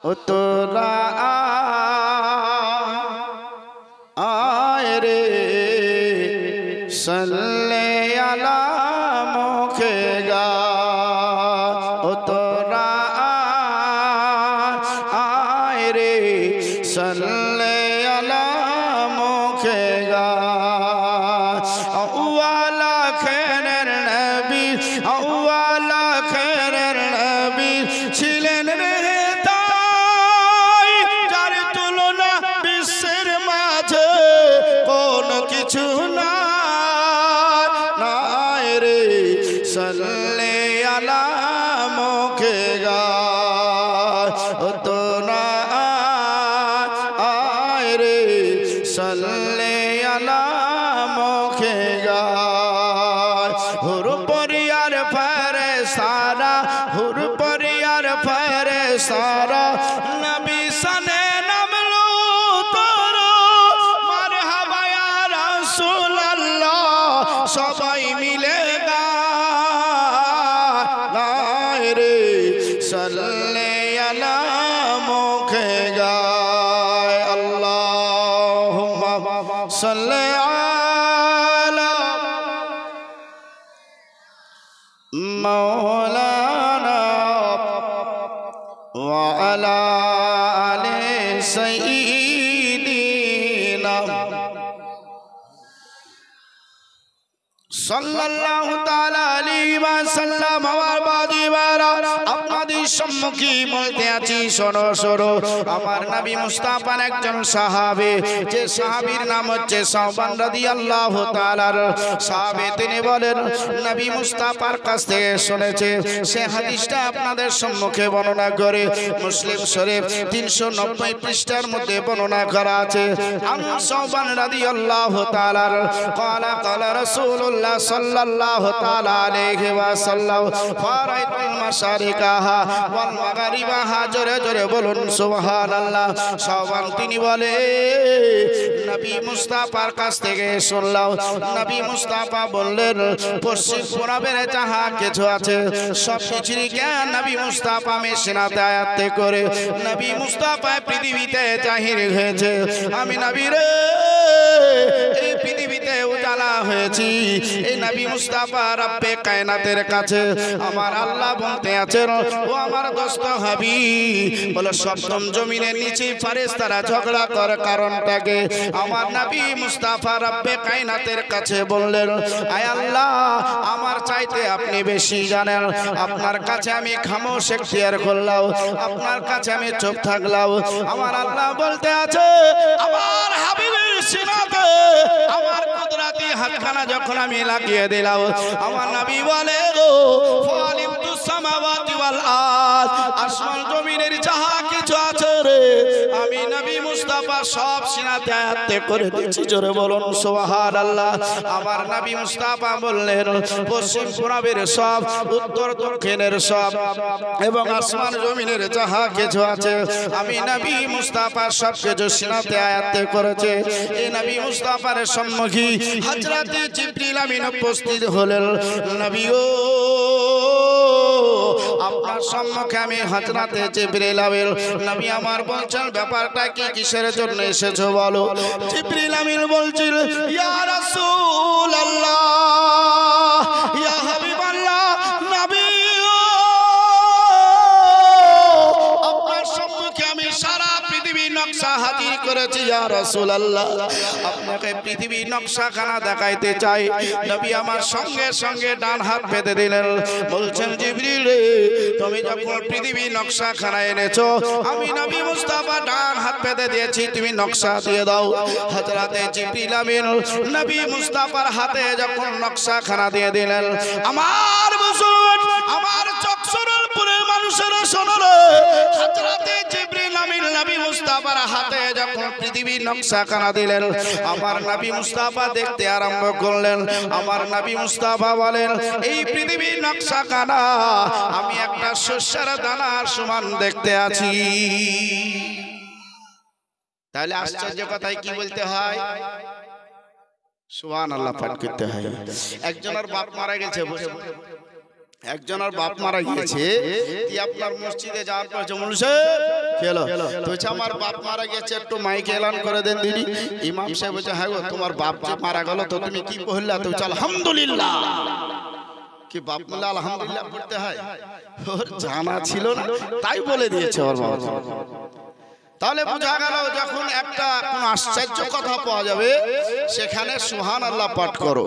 ও তোরা আয় রে সাল্লে আলা মুখে গা ও তোরা আয় রে সাল্লে আলা মুখে গা আওয়ালা খেরের নবী আওয়ালা খেরের নবী ছিলেন রে কিছু নাই রে সাল্লে আলা মুখে গা ও তোরা আয় রে সাল্লে আলা মুখে গা হুর পরিয়ার ফেরেশতারা হুর পরিয়ার ফেরেশতারা নবী সানে সবাই মিলে গায় রে সাল্লে আলা মুখে গায় আল্লাহুম্মা সাল্লি আলা মাওলানা ওয়া আলা আলি সাইয়্যিদিনা সাল্লাল্লাহু তাআলা আলাইহি ওয়াসাল্লাম আমার বাদিবারা আপনাদের সম্মুখে বলতে আছি শোনো শোনো আমার নবী মুস্তাফার একজন সাহাবী যে সাহাবীর নাম হচ্ছে সাওবান রাদিয়াল্লাহু তাআলার সাহাবী তিনি বলেন নবী মুস্তাফার কাছ থেকে শুনেছে সে হাদিসটা আপনাদের সম্মুখে বর্ণনা করে মুসলিম শরীফ 390 পৃষ্ঠার মধ্যে বর্ণনা করা আছে আন সাওবান রাদিয়াল্লাহু তাআলার ক্বালা ক্বালা রাসূলুল্লাহ সাল্লাল্লাহু তাআলা আলাইহি ওয়াসাল্লাম ফারাইতুল মাশারিকাহা ওয়াল মাগরিবাহা জোরে জোরে বলুন সুবহানাল্লাহ সাওবান তিনি বলে নবী মুস্তাফার কাছ থেকে শুনলাম নবী মুস্তাফা বললেন পশ্চিম পূর্বের যাহা কিছু আছে সব কিছুরই জ্ঞান নবী মুস্তাফা মেশিনাতে আয়াতে করে নবী মুস্তাফা পৃথিবীতে জাহির হয়েছে আমি নবী রে এই পৃথিবীতে উজালা হয়েছি এই নবী মুস্তাফা রব্বে কায়নাতের কাছে আমার আল্লাহ বলতে আছেন ও আমার দোস্ত হাবিব বলে সপ্তম জমিনের নিচে ফেরেশতারা ঝগড়া করে কারণটাকে আমার নবী মুস্তাফা রব্বে কায়নাতের কাছে বললেন আয় আল্লাহ আমার চাইতে আপনি বেশি জানেন আপনার কাছে আমি খামোশ এখতিয়ার করলাম আপনার কাছে আমি চুপ থাকলাম আমার আল্লাহ বলতে আছে আমার হাবিবের সিনাতে আমার কুদরতি হাতখানা যখন আমি লাগিয়ে দিলাম আমার নবী বলে গো ফালিমতু সামাওয়াতি ওয়াল আরদ আসমান জমিনের যাহা কিছু আছে রে আমি নবী মুস্তাফা সব সিনাতে আয়াতে করে দিয়েছি জোরে বলুন সুবহানাল্লাহ আমার নবী মুস্তাফা বললেন পশ্চিম পূর্বের সব উত্তর দক্ষিণের সব এবং আসমান জমিনের যাহা কিছু আছে আমি নবী মুস্তাফা সব কিছু সিনাতে আয়াতে করেছে এই নবী মুস্তাফার সম্মুখে হযরতে জিবরিল আমিন উপস্থিত হলেন নবী ও আপনার সম্মুখে আমি হযরতে জিবরিল আমিন নবী আমার বলছেন ব্যাপারটা কি কিসের জন্য এসেছো বলো জিবরিল আমিন বলছিল ইয়া রাসূলুল্লাহ ইয়া হাবিবাল্লাহ নবী আপনার সম্মুখে আমি সারা পৃথিবীর নকশা হাজির করেছি ইয়া রাসূলুল্লাহ আপনাকে পৃথিবীর নকশাখানা দেখাইতে চাই নবী আমার সঙ্গে সঙ্গে ডান হাত বেঁধে দিলেন বলছেন জিবরিল রে তুমি যখন পৃথিবীর নকশাখানা এনেছো আমি নবী মুস্তাফা ডান হাত বেঁধে দিয়েছি তুমি নকশা দিয়ে দাও হযরতে জিবরিল আমিন নবী মুস্তাফার হাতে যখন নকশাখানা দিয়ে দিলেন আমার মুসলমান আমার চকসরপুরের মানুষেরা শোনো রে হযরতে জিবরিল আমিন নবী মুস্তাফার হাতে যখন পৃথিবীর নকশাখানা দিলেন আমার নবী মুস্তাফা দেখতে আরম্ভ করলেন আমার নবী মুস্তাফা বলেন এই পৃথিবীর নকশাখানা আমি একটা শস্যের দানার সমান দেখতে আছি তাহলে আশ্চর্য কথাই কি বলতে হয় সুবহানাল্লাহ পাঠ করতে হয় একজনের বাপ মারা গেছে একজনের বাপ মারা গিয়েছে, আপনার মসজিদে যাওয়ার পর যেমন খেলো তো আমার বাপ মারা গেছে, একটু মাইকে এলান করে দেন দিদি। ইমাম সাহেব বলছে হ্যাঁ গো তোমার বাপ যে মারা গেল তো তুমি কি বললা? তো আলহামদুলিল্লাহ। কি বাপ মারলে আলহামদুলিল্লাহ পড়তে হয়? ওর জানা ছিল না তাই বলে দিয়েছে ওর বাবা। তাহলে বোঝা গেল যখন একটা কোন আশ্চর্য কথা পাওয়া যাবে সেখানে সুবহানাল্লাহ পাঠ করো,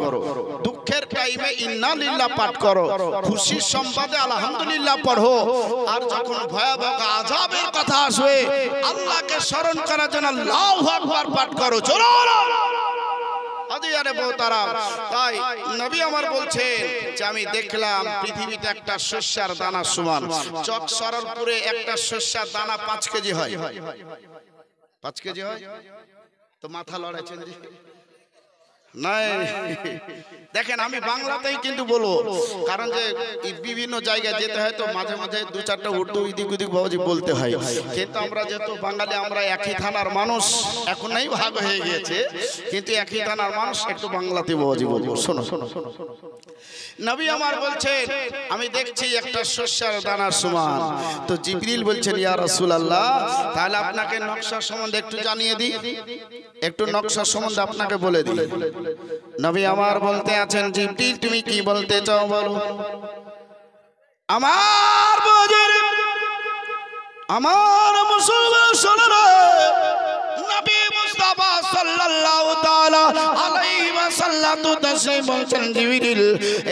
দুঃখের টাইমে ইন্না লিল্লাহ পাঠ করো, খুশির সংবাদে আলহামদুলিল্লাহ পড়ো, আর যখন ভয়াবহ আযাবের কথা আসবে আল্লাহকে স্মরণ করার জন্য আল্লাহু আকবার পাঠ করো। চলো তাই নবী আমার বলছেন যে আমি দেখলাম পৃথিবীতে একটা শস্যার দানা সমান, চক সরলপুরে একটা শস্যার দানা 5 কেজি হয়। 5 কেজি হয় তো মাথা লড়াইছেন নাই। দেখেন আমি বাংলাতেই কিন্তু বলবো, কারণ যে বিভিন্ন জায়গায় যেতে হয় তো মাঝে মাঝে 2-4টা উর্দু ইদিক উদিক বাবাজি বলতে হয়, কিন্তু আমরা যেহেতু বাঙালি আমরা একই থানার মানুষ, এখন নাই ভাগ হয়ে গিয়েছে, কিন্তু একই থানার মানুষ একটু বাংলাতে বাবাজি বলবো। শোনো নবী আমার বলছেন আমি দেখছি একটা শস্যের দানার সমান। তো জিবরিল বলছেন ইয়া রাসূলুল্লাহ তাহলে আপনাকে নকশা সম্বন্ধে একটু জানিয়ে দিই, একটু নকশা সম্বন্ধে আপনাকে বলে দিই। নবী আমার বলতে আছেন জিবরিল তুমি কি বলতে চাও বলো। আমার বাজার আমার মুসলমান শোনো, নবী মুস্তাফা সাল্লাল্লাহু তাআলা আলাইহি ওয়াসাল্লাম তাসলিম বলছেন জিবরিল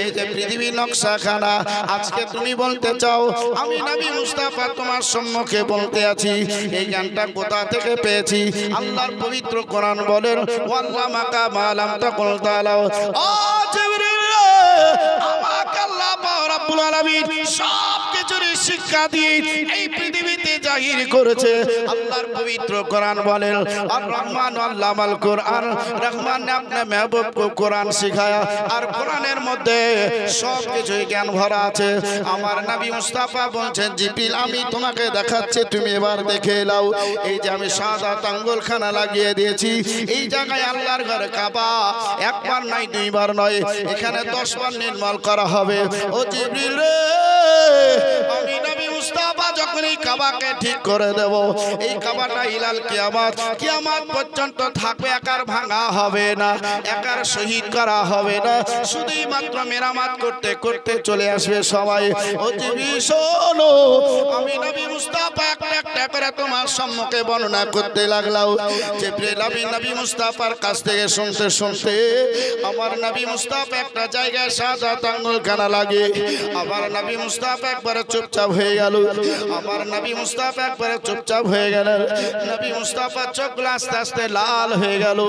এই যে পৃথিবীর নকশাখানা আজকে তুমি বলতে চাও, আমি নবী মুস্তাফা তোমার সম্মুখে বলতে আছি। এই জ্ঞানটা কোথা থেকে পেয়েছি? আল্লাহর পবিত্র কোরআন বলেন ওয়াল্লামাকা মা লাম তাকুল তাআলা। ও জিবরিল আমাকে আল্লাহ রাব্বুল আলামিন সব কিছুর শিক্ষা দিয়ে এই পৃথিবীতে জাহির করেছে। আল্লাহর পবিত্র কোরআন বলেন আর রহমান আল্লামাল কোরআন, রহমান ने अपने महबूब को কোরআন শিখায়া, আর কোরআনের মধ্যে সব কিছু জ্ঞান ভরা আছে। আমার নবী মুস্তাফা বলছেন জিবরিল আমি তোমাকে দেখাচ্ছি তুমি এবার দেখে নাও। এই যে আমি সাদা আঙ্গুলখানা লাগিয়ে দিয়েছি, এই জায়গায় আল্লাহর ঘর কাবা একবার নয় দুইবার নয়, এখানে 10 বার নির্মল করা হবে। ও জিবরিল রে আমি নবী মুস্তাফা যখন এই কাবাকে ঠিক করে দেব, এই কাবাটা ইলাল কিয়ামত, কিয়ামত পর্যন্ত থাকবে, একার ভাঙা হবে না, একার শহীদ করা হবে না, শুধুই মাত্র মেরামত করতে করতে চলে আসবে সবাই। ও জিবরিল শোনো আমি নবী মুস্তাফা একটা একটা করে তোমার সম্মুখে বর্ণনা করতে লাগলাম। জিবরিল আমি নবী মুস্তাফার কাছ থেকে শুনতে শুনতে আমার নবী মুস্তাফা একটা জায়গায় সাদা আঙ্গুলখানা লাগে, আমার নবী মুস্তাফা একবারে চুপচাপ হয়ে গেল। আমার নবী মুস্তাফা একবারে চুপচাপ হয়ে গেলেন। নবী মুস্তাফা চোখগুলো আস্তে আস্তে লাল হয়ে গেল।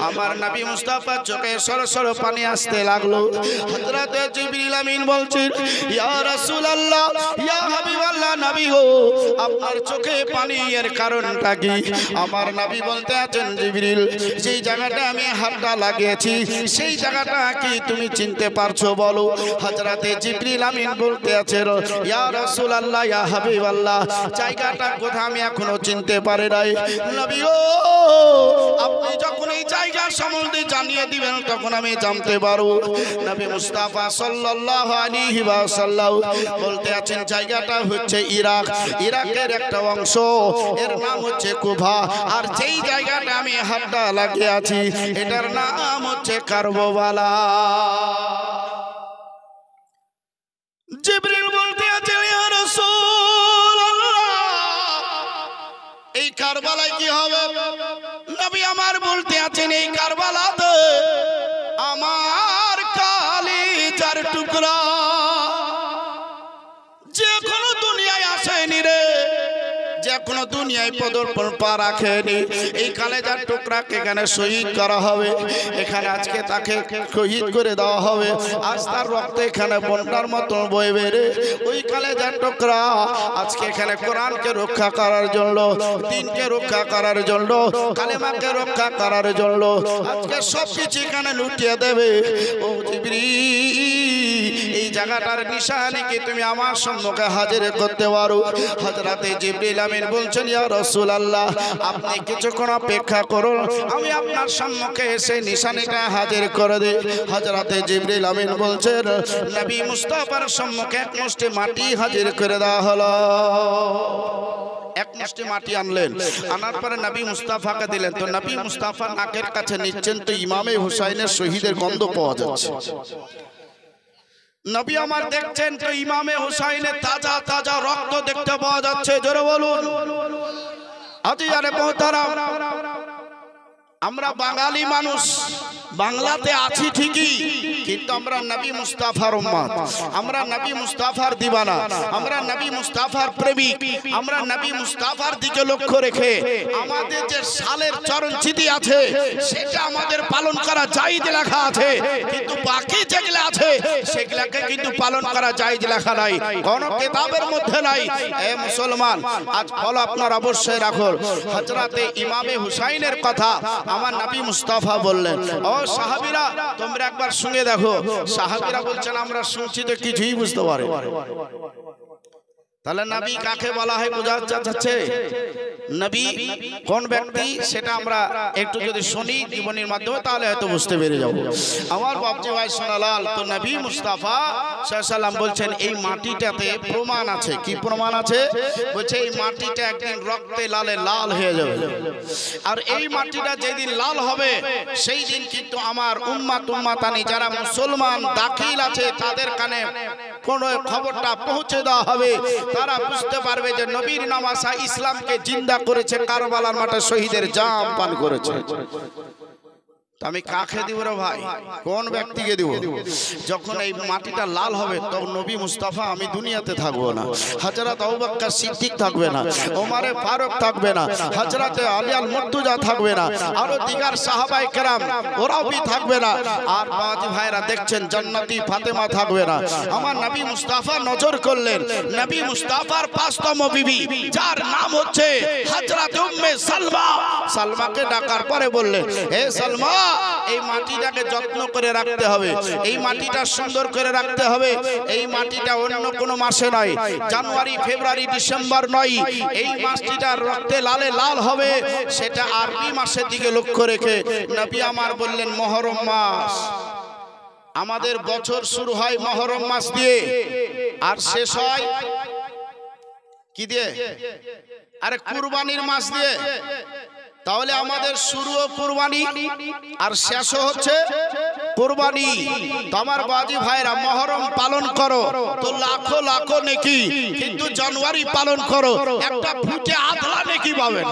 আমার নবী মুস্তাফা চোখে সরসর পানি আসতে লাগলো। হযরত জিবরিল আমিন বলছেন ইয়া রাসূলুল্লাহ ইয়া হাবিবাল্লাহ নবী গো আপনার চোখে পানি এর কারণটা কি? আমার নবী বলতে আছেন জিবরিল যেই জায়গাটা আমি হাতটা লাগিয়েছি সেই জায়গাটা কি তুমি চিনতে পারছো বলো। হযরত জিবরিল আমিন বলতে আছেন ইয়া রাসূলুল্লাহ ইয়া হাবিবাল্লাহ জায়গাটা কোথা আমি এখনো চিনতে পারি নাই। নবী গো আপনি যখন এই জায়গা সম্বন্ধে জানিয়ে দিবেন তখন আমি জানতে পারবো। নবী মুস্তাফা সাল্লাল্লাহু আলাইহি ওয়াসাল্লাম বলতে আছেন জায়গাটা হচ্ছে ইরাক, ইরাকের একটা অংশ, এর নাম হচ্ছে কুফা, আর যেই জায়গাটা আমি হাতটা লাগিয়ে আছি এটার নাম হচ্ছে কারবালা। জিবরিল বলতে আছেন ইয়া রাসূলুল্লাহ এই কারবালায় কি হবে? নবী আমার বলতে আছেন এই কারবালাতে আমার কালিজার টুকরা যে কোনো দুনিয়ায় আসেনি রে, যে কোনো দুনিয়ায় পদার্পণ পা রাখেনি, এই কালেজার টুকরাকে এখানে শহীদ করা হবে, এখানে আজকে তাকে শহীদ করে দেওয়া হবে। আজ তার রক্ত এখানে বন্যার মতন বইবে রে। ওই কালেজার টুকরা আজকে এখানে কোরআনকে রক্ষা করার জন্য, দ্বীনকে রক্ষা করার জন্য, কালেমাকে রক্ষা করার জন্য আজকে সব কিছু এখানে লুটিয়ে দেবে। ও জিবরিল এই জায়গাটার নিশানিকে তুমি আমার সম্মুখে হাজির করতে পারো। হযরতে জিবরিল আমিন বলছেন, ইয়া রাসূলুল্লাহ, আপনি কিছুক্ষণ অপেক্ষা করুন, আমি আপনার সম্মুখে এসে নিশানিটা হাজির করে দিই। হযরতে জিবরিল আমিন বলছেন, নবী মুস্তাফার সম্মুখে এক মুষ্টি মাটি হাজির করে দেওয়া হলো। এক মুষ্টি মাটি আনলেন, আনার পরে নবী মুস্তাফাকে দিলেন। তো নবী মুস্তাফা নাকের কাছে নিচ্ছেন, তো ইমামে হুসাইনের শহীদের গন্ধ পাওয়া যাচ্ছে। নবী আমার দেখছেন, তো ইমামে হুসাইনের তাজা তাজা রক্ত দেখতে পাওয়া যাচ্ছে। জোরে বলুন আজিয়ারে মোহতারাম, আমরা বাঙালি মানুষ, বাংলাতে আছি ঠিকই, কিন্তু আমরা নবী মুস্তাফার উম্মত, আমরা নবী মুস্তাফার দিওয়ানা, আমরা নবী মুস্তাফার প্রেমিক, আমরা নবী মুস্তাফার দিকে লক্ষ্য রেখে আমাদের যে সালের চরণচিতি আছে সেটা আমাদের পালন করা জায়েজ লেখা আছে, কিন্তু বাকি যেগুলো আছে সেগুলোকে কিন্তু পালন করা জায়েজ লেখা নাই, কোন কিতাবের মধ্যে নাই। এ মুসলমান, আজ ফলো আপনার অবশ্যই রাখুন। হযরতে ইমামে হুসাইনের কথা আমার নবী মুস্তাফা বললেন, ও সাহাবীরা তোমরা একবার শুনে দেখো। সাহাবীরা বলছেন, আমরা শুনছি তো কিছুই বুঝতে পারি। তাহলে নবী কাকে বলা হয় বোঝা যাচ্ছে? নবী কোন ব্যক্তি সেটা আমরা একটু যদি শুনি জীবনের মাধ্যমে, তাহলে হয়তো বুঝতে পেরে যাব। আমার বাপজি ভাই সোনালাল, তো নবী মুস্তাফা সাল্লাল্লাহু আলাইহি ওয়াসাল্লাম বলছেন, এই মাটিটাতে প্রমাণ আছে। কি প্রমাণ আছে? বলছে এই মাটিটা একদিন রক্তে লালে লাল হয়ে যাবে, আর এই মাটিটা যেদিন লাল হবে সেই দিন কিন্তু আমার উম্মাত উম্মাতানি যারা মুসলমান দাখিল আছে তাদের কানে কোন খবরটা পৌঁছে দেওয়া হবে, তারা বুঝতে পারবে যে নবীর নামাসা ইসলামকে জিন্দা করেছে, কারবালার মাঠে শহীদের জাম পান করেছে। আমি কাকে দিব রে ভাই, কোন ব্যক্তিকে দিব? যখন এই মাটিটা লাল হবে তখন নবী মুস্তাফা আমি দুনিয়াতে থাকবো না, হযরত আবু বকর সিদ্দিক থাকবে না, ওমরে ফারুক থাকবে না, হযরতে আলী আল মুর্তজা থাকবে না, আরো দিগার সাহাবায়ে কেরাম ওরাও भी থাকবে না। আর বাজি ভাইরা দেখছেন জান্নাতি ফাতেমা থাকবে না। আমার নবী মুস্তাফা নজর করলেন, নবী মুস্তাফার পাঁচতম বিবি যার নাম হচ্ছে হযরত উম্মে সালমা, সালমাকে ডাকার পরে বললেন, হে সালমা, এই মাটিটাকে যত্ন করে রাখতে হবে, এই মাটিটা সুন্দর করে রাখতে হবে। এই মাটিটা অন্য কোনো মাসে নয়, জানুয়ারি ফেব্রুয়ারি ডিসেম্বর নয়, এই মাটিটা রক্তে লালে লাল হবে, সেটা আরবি মাসের দিকে লক্ষ্য রেখে নবী আমার বললেন মুহররম মাস। আমাদের বছর শুরু হয় মুহররম মাস দিয়ে আর শেষ হয় কি দিয়ে? আরে কুরবানির মাস দিয়ে। তাহলে আমাদের শুরুও কুরবানি আর শেষও হচ্ছে কুরবানি। তো আমার বাজি ভাইরা, মুহররম পালন করো তো লাখো লাখো নেকি, কিন্তু জানুয়ারি পালন করো একটা ফুটে আধলা নেকি পাবেন।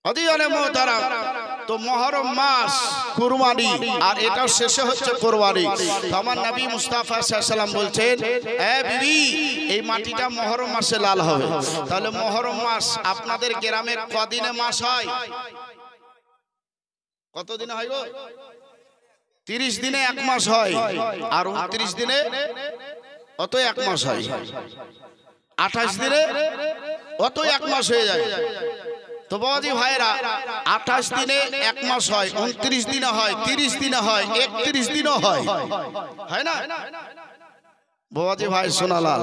অদিয়ানে মোহতারাম, তো মুহররম মাস কুরবানি আর এটা শেষে হচ্ছে কুরবানি। তো আমার নবী মুস্তাফা সাল্লাল্লাহু আলাইহি ওয়াসাল্লাম বলছেন, এ বিবি, এই মাটিটা মুহররম মাসে লাল হবে। তাহলে মুহররম মাস আপনাদের গ্রামে কদিনে মাস হয়? কত দিনে হয় গো? 30 দিনে এক মাস হয়, আর 29 দিনে অত এক মাস হয়, 28 দিনে অত এক মাস হয়ে যায়। তো বাবাজি ভাইরা, 28 দিনে এক মাস হয়, 29 দিনে হয়, 30 দিনে হয়, 31 দিনও হয়, হয় না বাবাজি ভাই সোনালাল?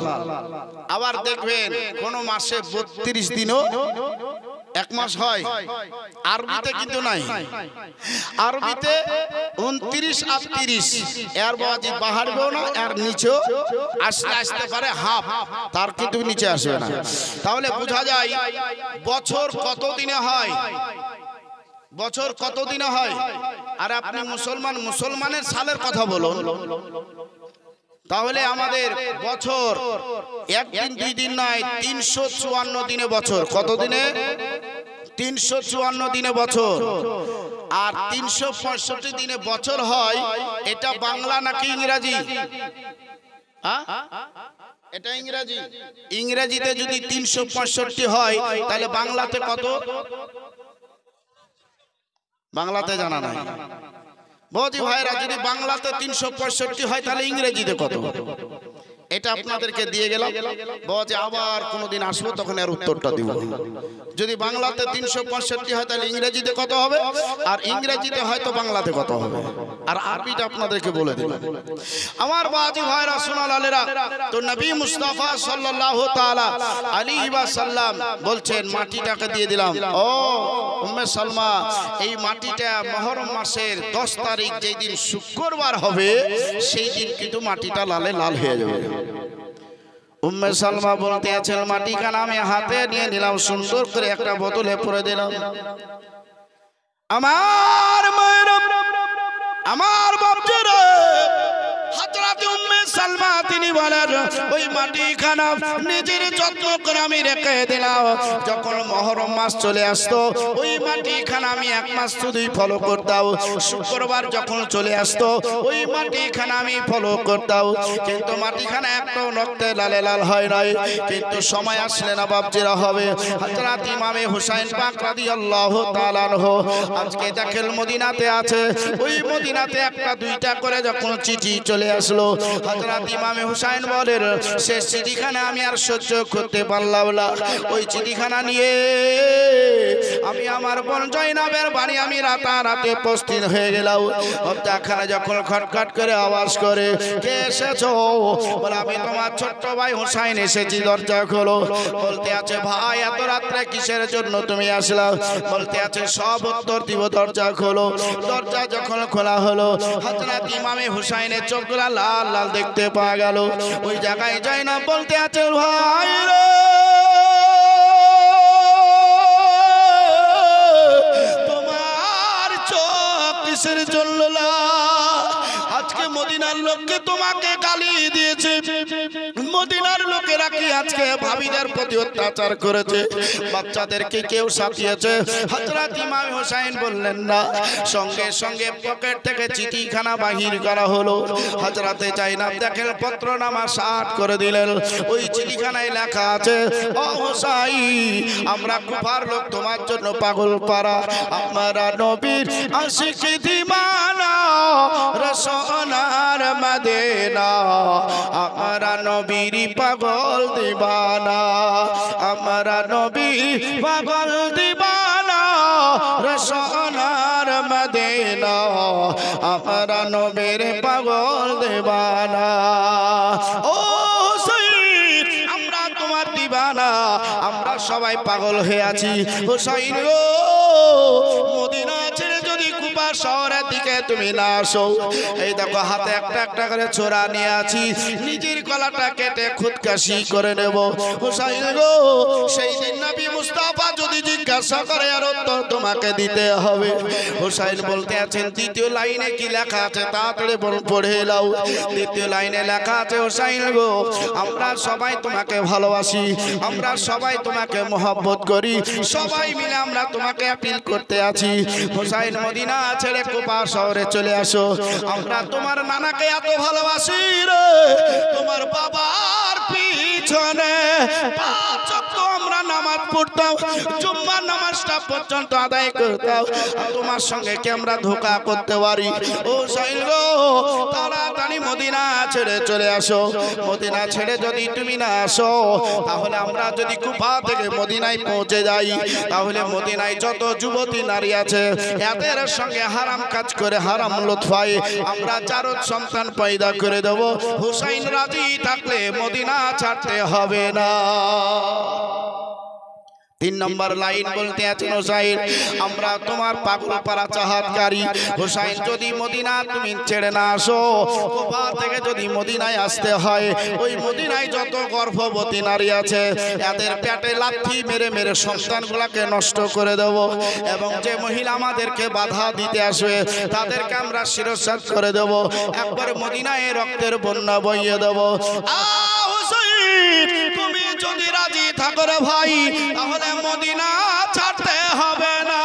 আবার দেখবেন কোন মাসে 32 দিনও এক মাস হয়, আরবিতে কিন্তু নাই। আরবিতে 29 আর 30, এর বাবাজি বাড়বেও না, এর নিচেও আসতে পারে হাফ, তার কিন্তু নিচে আসবে না। তাহলে বোঝা যায় বছর কত দিনে হয়, বছর কত দিনে হয়। আর আপনি মুসলমান, মুসলমানের সালের কথা বলুন, তাহলে আমাদের বছর একদিন দুই দিন নয়, 354 দিনে বছর। কত দিনে? 354 দিনে বছর। আর 365 দিনে বছর হয়। এটা বাংলা নাকি ইংরেজি? হ্যাঁ, এটা ইংরেজি। ইংরেজিতে যদি 365 হয়, তাহলে বাংলাতে কত? বাংলাতে জানা নাই। বৌদি ভাইরা, যদি বাংলাতে 365 হয় তাহলে ইংরেজিতে কত? এটা আপনাদেরকে দিয়ে গেলাম, বাবা যে আবার কোনোদিন আসবো তখন এর উত্তরটা দিব। যদি বাংলাতে 365 হয় তাহলে ইংরেজিতে কত হবে, আর ইংরেজিতে হয়তো বাংলাতে কত হবে, আর আরবিটা আপনাদেরকে বলে দিলাম। আমার বাজি ভাইরা সোনালালেরা, তো নবী মুস্তাফা সাল্লাল্লাহু তাআলা আলাইহি ওয়াসাল্লাম বলছেন মাটিটাকে দিয়ে দিলাম। ও উম্মে সালমা, এই মাটিটা মুহররম মাসের 10 তারিখ যেই দিন শুক্রবার হবে সেই দিন কিন্তু মাটিটা লালে লাল হয়ে যাবে। উম্মে সালমা বলতে আছেন মাটিখানা আমি হাতে নিয়ে নিলাম, সুন্দর করে একটা বোতলে পরে দিলাম। আমার মায়েরা, আমার বাপজিরা, হযরত উম্মে সালমা তিনি বলেন ওই মাটিখানা নিজের যত্ন করে আমি রেখে দিলাম। যখন মুহররম মাস চলে আসতো ওই মাটিখানা আমি 1 মাস শুধুই ফলো করতাম। শুক্রবার যখন চলে আসতো ওই মাটিখানা আমি ফলো করতাম, কিন্তু মাটিখানা একটাও রক্তে লালে লাল হয় নাই। কিন্তু সময় আসলে না বাপজিরা হবে। হযরত ইমামে হুসাইন পাক রাদিয়াল্লাহু তাআলা আনহু আজকে দেখেন মদিনাতে আছে, ওই মদিনাতে একটা দুইটা করে যখন চিঠি চলে আসলো, হযরত ইমামে হুসাইন বলেন সে চিঠিখানা আমি আর সহ্য করতে পারলাম না। ওই চিঠিখানা নিয়ে আমি আমার বোন জয়নাবের বাড়ি আমি রাতারাতি উপস্থিত হয়ে গেলাম। দরজাখানে যখন খটখট করে আওয়াজ করে কে এসেছো, বলে আমি তোমার ছোট্ট ভাই হুসাইন এসেছি, দরজা খোলো। বলতে আছে ভাই এত রাত্রে কিসের জন্য তুমি আসলা? বলতে আছে সব উত্তর দিব, দরজা খোলো। দরজা যখন খোলা হলো হযরত ইমামে হুসাইনের চোখগুলা লাল লাল দেখতে পাওয়া গেল। ওই জায়গায় জয়নাব বলতে আছে ভাই রে, তোমার চোখ কিসের জন্য আজকে মদিনার লোককে তোমাকে গালি দিয়েছে, মদিনার লোকেরা কি আজকে ভাবিদের প্রতি অত্যাচার করেছে, বাচ্চাদেরকে কেউ সাথিয়েছে? হযরত ইমাম হুসাইন বললেন না। সঙ্গে সঙ্গে পকেট থেকে চিঠিখানা বাহির করা হলো। হযরতে জাইনাব দেখেন পত্রনামা স্টার্ট করে দিলেন। ওই চিঠিখানায় লেখা আছে ও হুসাইন, আমরা কুফার লোক তোমার জন্য পাগল পারা, আমরা নবীর আশিকি দিওয়ানা, রসোনার মদিনা, আমরা নবীর পাগল দিওয়ানা, আমরা নবী পাগল দিওয়ানা, রসোনার মদিনা, আমরা নবীর পাগল দিওয়ানা। ও হুসাইন, আমরা তোমার দিওয়ানা, আমরা সবাই পাগল হয়ে আছি। হুসাইন গো, মদিনা ছেড়ে যদি কুফা শহরের দিকে তুমি না আসো, এই দেখো হাতে একটা একটা করে ছোরা নিয়ে আছি, নিজের গলাটা কেটে খুদকাশি করে নেব। হুসাইন গো, সেই দিন নবী মুস্তাফা যদি জিজ্ঞাসা করে আর উত্তর তোমাকে দিতে হবে। হুসাইন বলতে আছেন দ্বিতীয় লাইনে কি লেখা আছে তাড়াতাড়ি পড়ে নাও। দ্বিতীয় লাইনে লেখা আছে হুসাইন গো, আমরা সবাই তোমাকে ভালোবাসি, আমরা সবাই তোমাকে মহব্বত করি, সবাই মিলে আমরা তোমাকে আপিল করতে আছি। হুসাইন মদিনা ছেড়ে কুফা শহরে চলে আসো, আমরা তোমার নানাকে এত ভালোবাসি রে, তোমার বাবার পিছনে 5 ওয়াক্ত আমরা নামাজ পড়তাম, জুম্মার নামাজটা পর্যন্ত আদায় করতাম। তোমার সঙ্গে কি আমরা ধোঁকা করতে পারি? ও হুসাইন গো, তাড়াতাড়ি মদিনা ছেড়ে চলে আসো। মদিনা ছেড়ে যদি তুমি না আসো, তাহলে আমরা যদি কুফা থেকে মদিনায় পৌঁছে যাই, তাহলে মদিনায় যত যুবতী নারী আছে এদের সঙ্গে হারাম কাজ করে হারাম লুৎফায় আমরা 4 সন্তান পয়দা করে দেব। হুসাইন রাজি থাকলে মদিনা ছাড়তে হবে না। 3 নম্বর লাইন বলতে আছেন হুসাইন, আমরা তোমার পাগল পারা চাহাতকারী। হুসাইন যদি মদিনা তুমি ছেড়ে না আসো, কুফা থেকে যদি মদিনায় আসতে হয়, ওই মদিনায় যত গর্ভবতী নারী আছে এদের পেটে লাথি মেরে মেরে সন্তানগুলোকে নষ্ট করে দেব, এবং যে মহিলা আমাদেরকে বাধা দিতে আসবে তাদেরকে আমরা শিরশ্ছেদ করে দেব, একবারে মদিনায় রক্তের বন্যা বইয়ে দেব। তুমি যদি রাজি থাকো রে ভাই, তাহলে মদিনা ছাড়তে হবে না।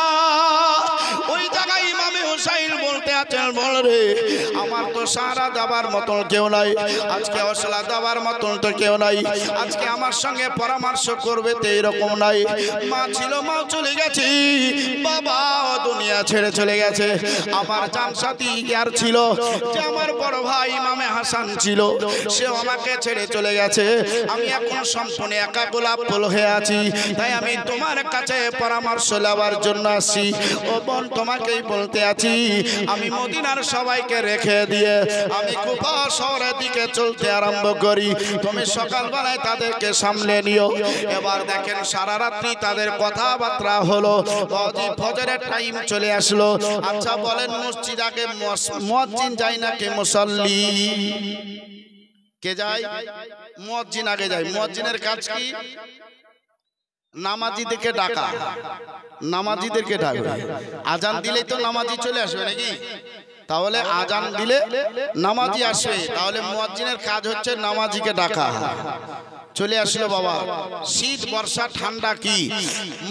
ওই জায়গায় ইমামে হুসাইন বলতে আছেন বল রে, আমার তো সাহারা দেওয়ার মতন কেউ নাই, আজকে হৌসলা দেওয়ার মতন তো কেউ নাই, আজকে আমার সঙ্গে পরামর্শ করবে তো এইরকম নাই। মা ছিল, মা চলে গেছে, বাবা দুনিয়া ছেড়ে চলে গেছে। আমার জান সাথী আর ছিল যে আমার বড় ভাই ইমামে হাসান ছিল, সেও আমাকে ছেড়ে চলে গেছে। আমি এখন সম্পূর্ণ একা গোলাপ ফুল হয়ে আছি। তাই আমি তোমার কাছে পরামর্শ নেওয়ার জন্য আসি। ও বোন, তোমাকেই বলতে আছি, আমি মদিনার সবাইকে রেখে দিয়ে আমি কুফা শহরের দিকে চলতে আরম্ভ করি। তুমি সকালবেলায় তাদেরকে সামলে নিও। এবার দেখেন সারা রাত্রি তাদের কথাবার্তা হলো, ফজরের টাইম চলে আসলো। আচ্ছা বলেন, মসজিদ আগে মুয়াজ্জিন যায় না কে মুসাল্লি? কে যায়? মুয়াজ্জিন আগে যায়। মুয়াজ্জিনের কাজ কি? নামাজিদেরকে ডাকা, নামাজিদেরকে ডাকবে। আজান দিলেই তো নামাজি চলে আসবে নাকি? তাহলে আজান দিলে নামাজি আসবে, তাহলে মুয়াজ্জিনের কাজ হচ্ছে নামাজিকে ডাকা। চলে আসলো বাবা, শীত বর্ষা ঠান্ডা কি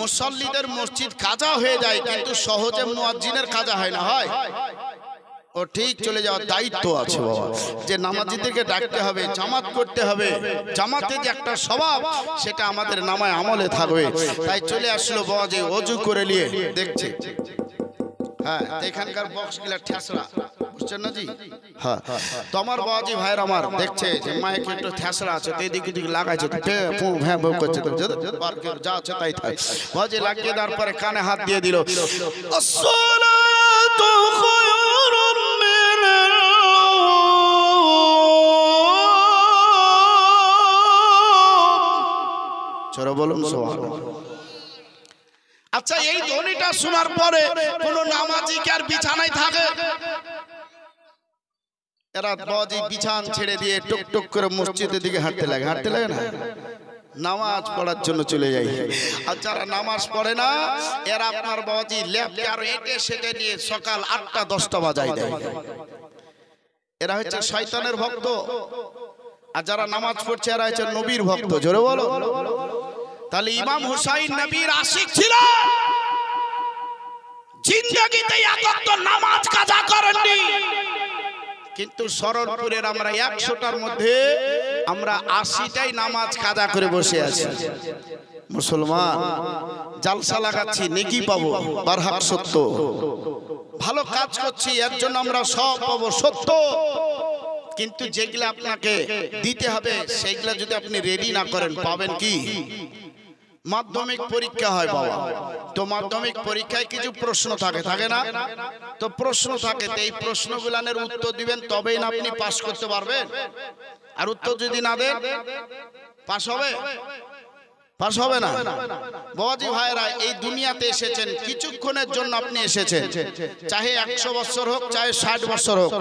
মুসল্লিদের মসজিদ কাজা হয়ে যায়, কিন্তু সহজে মুয়াজ্জিনের কাজা হয় না। হয় ও ঠিক চলে যাওয়ার দায়িত্ব আছে বাবা, যে নামাজিদেরকে ডাকতে হবে, জামাত করতে হবে। জামাতে যে একটা স্বভাব, সেটা আমাদের নামায় আমলে থাকবে। তাই চলে আসলো বাবা, যে ওযু করে নিয়ে দেখছে। হ্যাঁ, এখানকার বক্সগুলা ঠেসরা, বুঝছেন না জি? হ্যাঁ, তো আমার বাবাজি ভাইয়ের আমার দেখছে যে মাইকে একটু ঠেসরা আছে, তো এদিকে দিকে লাগাইছে, হ্যাঁ বউ করছে, তো যা আছে তাই থাক। বাবাজি লাগিয়ে দেওয়ার পরে কানে হাত দিয়ে দিল, আসসালাতু খায়রুম মিনান নাওম। চলো বলুন সুবহানাল্লাহ। আচ্ছা, এই ধ্বনিটা শোনার পরে কোন নামাজি কি আর বিছানায় থাকে? এরা বাজি বিছান ছেড়ে দিয়ে টুক টুক করে মসজিদের দিকে হাঁটতে লাগে, হাঁটতে লাগে না, নামাজ পড়ার জন্য চলে যায়। আর যারা নামাজ পড়ে না, এরা আপনার বাজি ল্যাপটে আর এটে সেটে নিয়ে সকাল 8টা 10টা বাজায় দেয়। এরা হচ্ছে শয়তানের ভক্ত। আর যারা নামাজ পড়ছে এরা হচ্ছে নবীর ভক্ত। জোরে বলো। তাহলে ইমাম হুসাইন নবীর আশিক ছিল, জিন্দেগিতে এত নামাজ কাজা করেননি। কিন্তু শরৎপুরের আমরা 100টার মধ্যে আমরা 80টাই নামাজ কাজা করে বসে আছি। মুসলমান জালসা লাগাচ্ছি, নেকি পাবো, বারহাক সত্য, ভালো কাজ করছি, এর জন্য আমরা সব পাবো সত্য। কিন্তু যেগুলো আপনাকে দিতে হবে, সেইগুলো যদি আপনি রেডি না করেন, পাবেন কি? মাধ্যমিক পরীক্ষা হয় বাবা, তো মাধ্যমিক পরীক্ষায় কিছু প্রশ্ন থাকে, থাকে না? তো প্রশ্ন থাকে, তো এই প্রশ্নগুলোর উত্তর দিবেন, তবেই না আপনি পাস করতে পারবেন। আর উত্তর যদি না দেন, পাস হবে? পাস হবে না। বাবাজি ভাইরা, এই দুনিয়াতে এসেছেন কিছুক্ষণের জন্য, আপনি এসেছেন, চাহে 100 বছর হোক, চাহে 60 বছর হোক,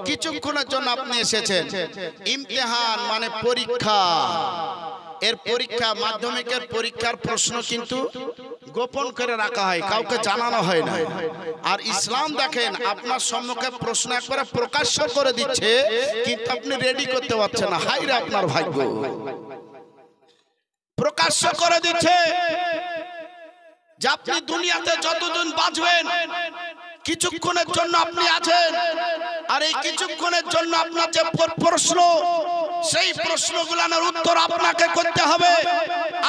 কিছুক্ষণের জন্য আপনি এসেছেন। ইমতিহান মানে পরীক্ষা। এর পরীক্ষা, মাধ্যমিকের পরীক্ষার প্রশ্ন কিন্তু গোপন করে রাখা হয়, কাউকে জানানো হয় না। আর ইসলাম দেখেন, আপনার সম্মুখে প্রশ্ন একবারে প্রকাশ্য করে দিচ্ছে, কিন্তু আপনি রেডি করতে পারছেন না। হায় রে আপনার ভাগ্য, প্রকাশ্য করে দিচ্ছে যে আপনি দুনিয়াতে যতদিন বাঁচবেন, কিছুক্ষণের জন্য আপনি আছেন। আর এই কিছুক্ষণের জন্য আপনার যে প্রশ্ন, সেই প্রশ্নগুলোর উত্তর আপনাকে করতে হবে।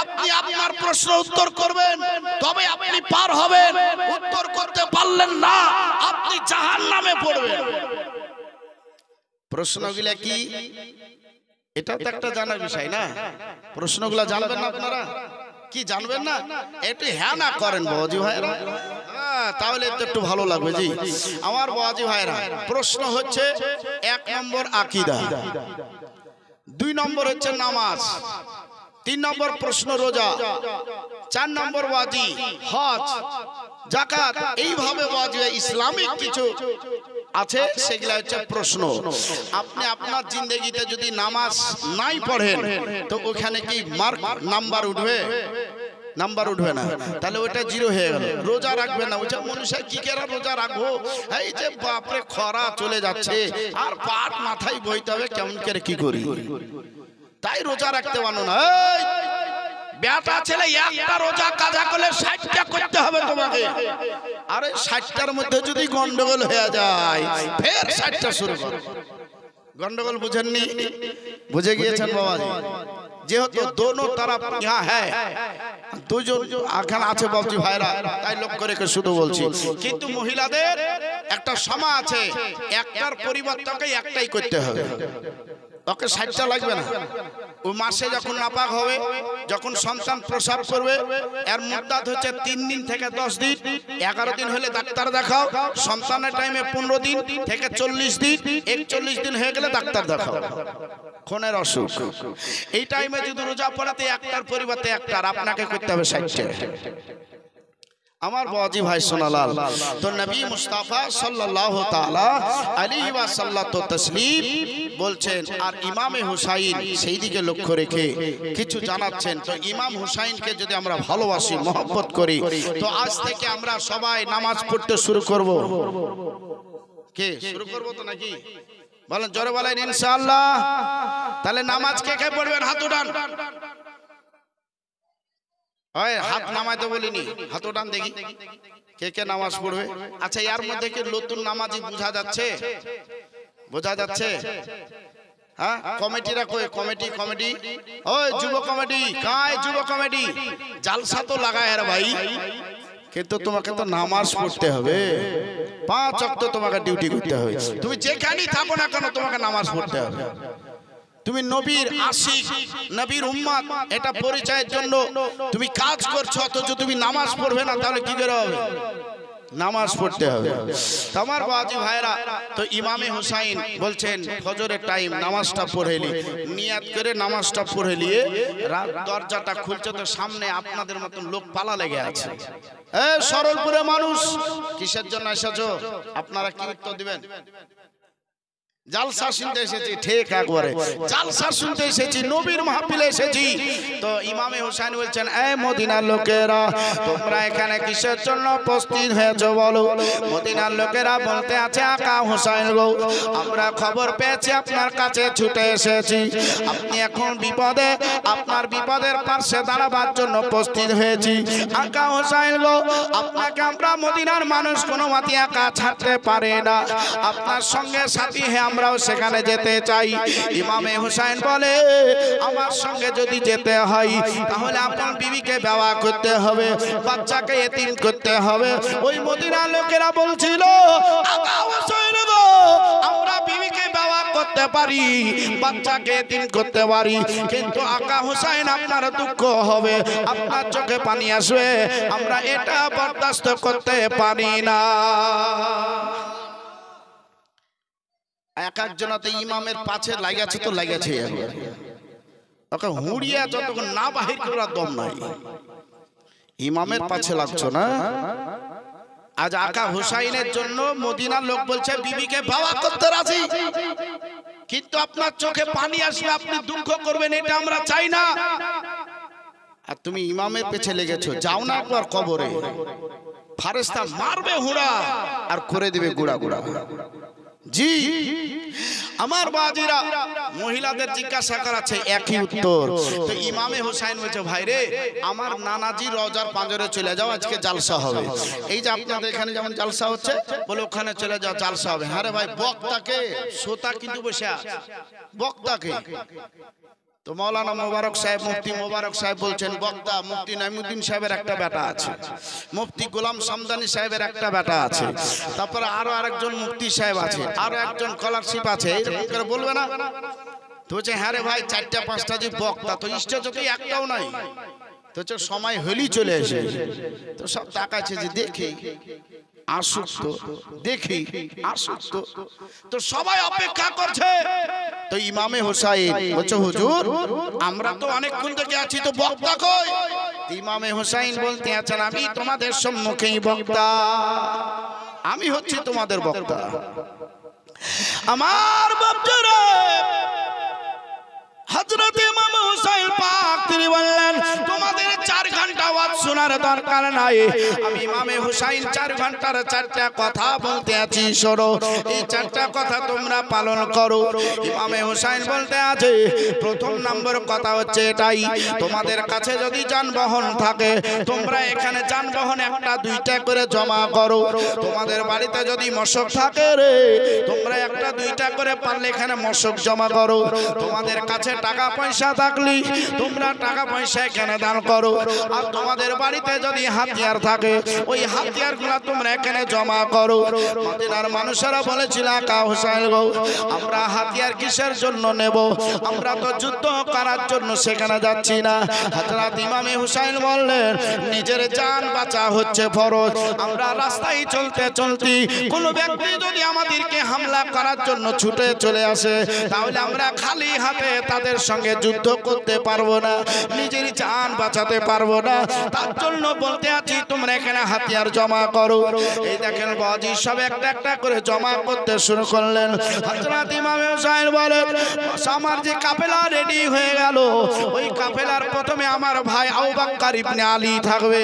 আপনি আপনার প্রশ্ন উত্তর করবেন, তবে আপনি পার হবেন। উত্তর করতে পারলেন না, আপনি জাহান্নামে পড়বেন। প্রশ্নগুলা কি? এটা তো একটা জানার বিষয় না? প্রশ্নগুলা জানবেন না আপনারা? কি জানবেন না? একটু হ্যাঁ না করেন বাবাজি ভাইরা, তাহলে তো একটু ভালো লাগবে। জি আমার বাবাজি ভাইরা, প্রশ্ন হচ্ছে 1 নম্বর আকীদা, 2 নম্বর হচ্ছে নামাজ, 3 নম্বর প্রশ্ন রোজা, 4 নম্বর ওয়াজি হজ যাকাত। এইভাবে ওয়াজি ইসলামিক কিছু আছে, সেগুলা হচ্ছে প্রশ্ন। আপনি আপনার জিন্দেগিতে যদি নামাজ নাই পড়েন, তো ওখানে কি মার্ক নাম্বার উঠবে? নাম্বার উঠবে না, তাহলে ওটা 0 হয়ে গেল। রোজা রাখবেন না, ওইটা মনুষ্য কি করে রোজা রাখবো? এই যে বাপরে খরা চলে যাচ্ছে, আর পাট মাথায় বইতে হবে, কেমন করে কি করি, তাই রোজা রাখতে পারো না। বেটা ছেলে একটা রোজা কাজা করলে 60টা করতে হবে তোমাকে। আরে 60টার মধ্যে যদি গন্ডগোল হয়ে যায়, ফের 60টা শুরু করো। গন্ডগোল বুঝেননি? বুঝে গিয়েছেন বাবাজি? যেহেতু দোনো तरफ यहाँ है, দুজন এখানে আছে বাবজি ভাইরা, তাই লক্ষ্য রেখে শুধু বলছি। কিন্তু মহিলাদের একটা সময় আছে, একটার পরিবর্তনকে একটাই করতে হবে। ওকে 60টা লাগবে না। ও মাসে যখন নাপাক হবে, যখন সন্তান প্রসব করবে, এর মুদ্দাত হচ্ছে 3 দিন থেকে 10 দিন। 11 দিন হলে ডাক্তার দেখাও। সন্তানের টাইমে 15 দিন থেকে 40 দিন, 41 দিন হয়ে গেলে ডাক্তার দেখাও। খুনের অসুখ। এই টাইমে যদি রোজা পড়াতে একটার পরিবর্তে একটার, আপনাকে করতে হবে 60টা। আমার বাজি ভাই সোনালাল, তো নবী মুস্তাফা সাল্লাল্লাহু তাআলা আলাইহি ওয়াসাল্লাম তো তসলিম বলছেন, আর ইমামে হুসাইন সেই দিকে লক্ষ্য রেখে কিছু জানাচ্ছেন। তো ইমাম হুসাইনকে যদি আমরা ভালোবাসি, মহব্বত করি, তো আজ থেকে আমরা সবাই নামাজ পড়তে শুরু করব। কে শুরু করব তো নাকি? বলেন জোরে বলেন ইনশাআল্লাহ। তাহলে নামাজ কে কে পড়বেন? হাত উঠান। ওই হাত নামাইতে বলিনি, হাত উঠান দেখি কে কে নামাজ পড়বে। আচ্ছা, এর মধ্যে কি নতুন নামাজি বোঝা যাচ্ছে? বোঝা যাচ্ছে? হ্যাঁ, কমিটিরা কই? কমিটি কমিটি ওই যুব কমিটি কায়? যুব কমিটি জালসা তো লাগায় রে ভাই, কিন্তু তোমাকে তো নামাজ পড়তে হবে। 5 ওয়াক্ত তোমাকে ডিউটি করতে হবে। তুমি যেখানেই থাকো না কেন, তোমাকে নামাজ পড়তে হবে। তুমি নবীর আশিক, নবীর উম্মত, এটা পরিচয়ের জন্য তুমি কাজ করছো, অথচ তুমি নামাজ পড়বে না, তাহলে কি করে হবে? নামাজ পড়তে হবে। আমার বাজি ভাইরা, তো ইমামে হুসাইন বলছেন ফজরের টাইম নামাজটা পড়ে নি, নিয়াত করে নামাজটা পড়ে নিয়ে রাত দরজাটা খুলছে, তো সামনে আপনাদের মতন লোক পালা লেগে আছে। সরলপুরে মানুষ কিসের জন্য এসেছো? আপনারা কি উত্তর দিবেন? জালসা শুনতে এসেছি। ঠিক একবারে জালসা শুনতে এসেছি, নবীর মাহফিলে এসেছি। তো ইমামে হুসাইন বলছেন, এই মদিনার লোকেরা, তোমরা এখানে কিসের জন্য উপস্থিত হয়েছো বলো? মদিনার লোকেরা বলতে আছে, আকা হুসাইন গো, আমরা খবর পেয়েছি আপনার কাছে ছুটে এসেছি। আপনি এখন বিপদে, আপনার বিপদের পাশে দাঁড়াবার জন্য উপস্থিত হয়েছি। আকা হুসাইন গো, আপনাকে আমরা মদিনার মানুষ কোনো মতে একা ছাড়তে পারে না, আপনার সঙ্গে সাথী হয়ে আমরাও সেখানে যেতে চাই। ইমামে হুসাইন বলে, আমার সঙ্গে যদি যেতে হয় তাহলে আপনার বিবিকে বিবাহ করতে হবে, বাচ্চাকে এতিম করতে হবে। ওই মদিনার লোকেরা বলছিল, আকা হুসাইন গো, আমরা বিবিকে বিবাহ করতে পারি, বাচ্চাকে এতিম করতে পারি, কিন্তু আকা হুসাইন আপনার দুঃখ হবে, আপনার চোখে পানি আসবে, আমরা এটা বরদাস্ত করতে পারি না। এক একজনাতে ইমামের পাছে লাগাছে তো লাগাছে, ওকে হুড়িয়া যতক্ষণ না বাহির করার দম নাই, ইমামের পাছে লাগছো না। আজ আকা হুসাইনের জন্য মদিনার লোক বলছে বিবিকে বিবাহ করতে রাজি, কিন্তু আপনার চোখে পানি আসবে, আপনি দুঃখ করবেন, এটা আমরা চাই না। আর তুমি ইমামের পেছে লেগেছো, যাও না একবার কবরে, ফারেস্তা মারবে হুড়া আর করে দিবে গুড়া গুড়া। জি আমার বাজিরা, মহিলাদের জিজ্ঞাসা করাচ্ছে একই উত্তর। তো ইমামে হুসাইন বলছে, ভাই রে, আমার নানাজি রওজার পাঁজরে চলে যাও, আজকে জালসা হবে। এই যে আপনাদের এখানে যেমন জালসা হচ্ছে, বলে ওখানে চলে যাও, জালসা হবে। হ্যাঁ রে ভাই, বক্তাকে শ্রোতা কিন্তু বসে আছে, বক্তাকে। তো মৌলানা মোবারক সাহেব, মুফতি মোবারক সাহেব বলছেন, বক্তা মুফতি নাইমুদ্দিন সাহেবের একটা বেটা আছে, মুফতি গোলাম সামদানি সাহেবের একটা বেটা আছে, তারপরে আরো আরেকজন মুফতি সাহেব আছে, আরো একজন স্কলারশিপ আছে, এরকম করে বলবে না? তো বলছে, হ্যাঁ রে ভাই, 4টা 5টা যে বক্তা, তো স্টেজে তো একটাও নাই। তো সময় হলেই চলে এসে, তো সব তাকাচ্ছে যে দেখি আসুক, তো দেখি আসুক, তো সবাই অপেক্ষা করছে। তো ইমামে হুসাইন বলছে, হুজুর আমরা তো অনেকক্ষণ থেকে আছি, তো বক্তা কই? ইমামে হুসাইন বলতে আছেন, আমি তোমাদের সম্মুখেই বক্তা, আমি হচ্ছি তোমাদের বক্তা। আমার বাপজারা হযরত ইমাম হুসাইন পাক তিনি বললেন তোমাদের 4 ঘন্টা ওয়াজ শোনার দরকার নাই, আমি ইমামে হুসাইন 4 ঘন্টার 4টা কথা বলতে আছি, শোনো এই 4টা কথা তোমরা পালন করো। ইমামে হুসাইন বলতে আছে প্রথম নম্বর কথা হচ্ছে এটাই, তোমাদের কাছে যদি যানবাহন থাকে তোমরা এখানে যানবাহন 1টা 2টা করে জমা করো। তোমাদের বাড়িতে যদি মশক থাকে রে তোমরা 1টা 2টা করে পারলে এখানে মশক জমা করো। তোমাদের কাছে টাকা পয়সা থাকলে তোমরা টাকা পয়সা এখানে দান করো। আর তোমাদের বাড়িতে যদি হাতিয়ার থাকে ওই হাতিয়ারগুলো তোমরা এখানে জমা করো। মদিনার মানুষেরা বলেছিল আকা হুসাইন গো আমরা হাতিয়ার কিসের জন্য নেব, আমরা তো যুদ্ধ করার জন্য সেখানে যাচ্ছি না। হযরত ইমামে হুসাইন বললেন নিজের জান বাঁচা হচ্ছে ফরজ। আমরা রাস্তায় চলতে চলতে কোনো ব্যক্তি যদি আমাদেরকে হামলা করার জন্য ছুটে চলে আসে তাহলে আমরা খালি হাতে তাদের সঙ্গে যুদ্ধ করতে পারবো না, নিজের জান বাঁচাতে পারবো না। তার জন্য বলতে আছি তোমরা এখানে হাতিয়ার জমা করো। এই দেখেন বাজি সব একটা একটা করে জমা করতে শুরু করলেন। হযরত ইমামে হুসাইন বলেন আমার যে কাফেলা রেডি হয়ে গেল ওই কাফেলার প্রথমে আমার ভাই আবু বকর ইবনে আলী থাকবে,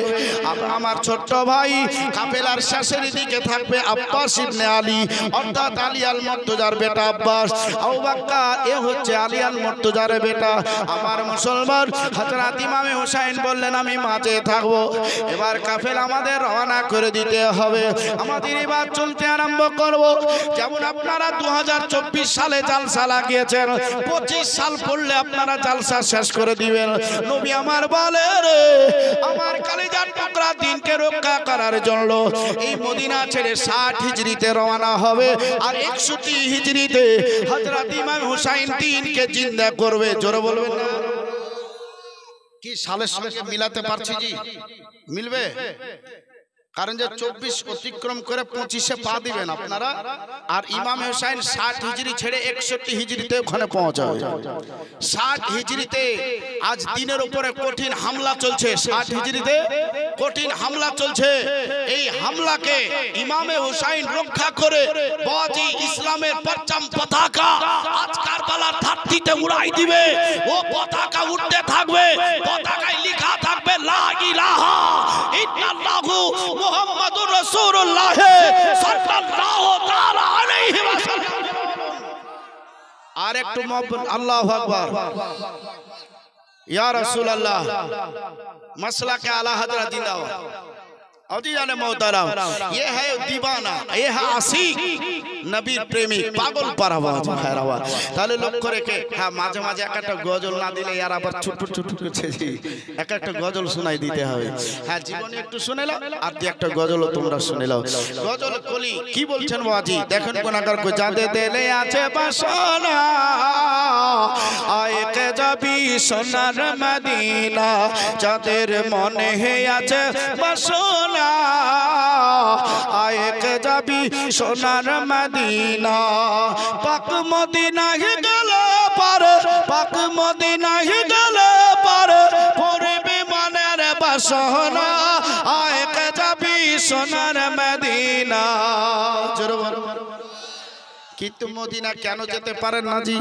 আমার ছোট্ট ভাই কাফেলার শেষের দিকে থাকবে আব্বাস ইবনে আলী অর্থাৎ আলী আল মুর্তজার বেটা আব্বাস। আবু বকর এ হচ্ছে আলী আল মুর্তজার বেটা। আমার মুসলমান হযরত ইমামে হুসাইন বললেন আমি মাঝে থাকবো। এবার কাফেলা আমাদের রওনা করে দিতে হবে, আমাদের এবার চলতে আরম্ভ করব। যেমন আপনারা 2024 সালে জালসা লাগিয়েছেন 25 সাল পড়লে আপনারা জালসা শেষ করে দিবেন। নবী আমার বলে রে আমার কলিজার টুকরা দিনকে রক্ষা করার জন্য এই মদিনা ছেড়ে 60 হিজরিতে রওনা হবে আর 61 হিজরিতে হযরত ইমাম হুসাইন দিনকে জিন্দা করবে। জোরে বলবেন না? কি সালের সঙ্গে মিলাতে পারছি জি? মিলবে? কারণ যে 24 অতিক্রম করে 25-এ পা দিবেন আপনারা, আর ইমাম হুসাইন 60 হিজরি ছেড়ে 61 হিজরিতে ওখানে পৌঁছাবে। 60 হিজরিতে আজ দিনের উপরে কঠিন হামলা চলছে, 60 হিজরিতে কঠিন হামলা চলছে। এই হামলাকে ইমামে হুসাইন রক্ষা করে বাজি ইসলামের পরচম পতাকা আজ কারবালার ধরতিতে উড়াই দিবে। ও পতাকা উঠতে থাকবে, পতাকায় লেখা থাকবে লা ইলাহা ইল্লাল্লাহু মুহাম্মাদুর রাসূলুল্লাহ সাল্লাল্লাহু তাআলা আলাইহি ওয়াসাল্লাম। আর একটু মুহাব্বত আল্লাহু আকবার। ইয়া রাসূলুল্লাহ मसला के आला हजरत जिंदाबाद। अजीजान मोहतरम ये है दीवाना, ये है आशिक नबी प्रेमी पागल पारावा हैरावा। তাহলে লক্ষ্য রেখে হ্যাঁ মাঝে মাঝে একটা গজল না দিলে আর আবার ছুটফুট ছুটফুট করছে জি, একটা গজল শোনাই দিতে হবে। হ্যাঁ জীবনে একটু শুনে নাও আর একটা গজলও তোমরা শুনে নাও। গজল কলি কি বলছেন বাজি দেখেন কোনাকার কো যাতে দিলে আছে বাসনা আয়েকে যাবি সোনার মদিনা, যাদের মনে আছে বাসনা আয়েকে যাবি সোনার মদিনা। পাক মদিনায় গেলে পারে, পাক মদিনায় গেলে পারে পড়বে মনের বাসনা আয়েকে যাবি সোনার মদিনা। কিন্তু মদিনা কেন যেতে পারেন না জি?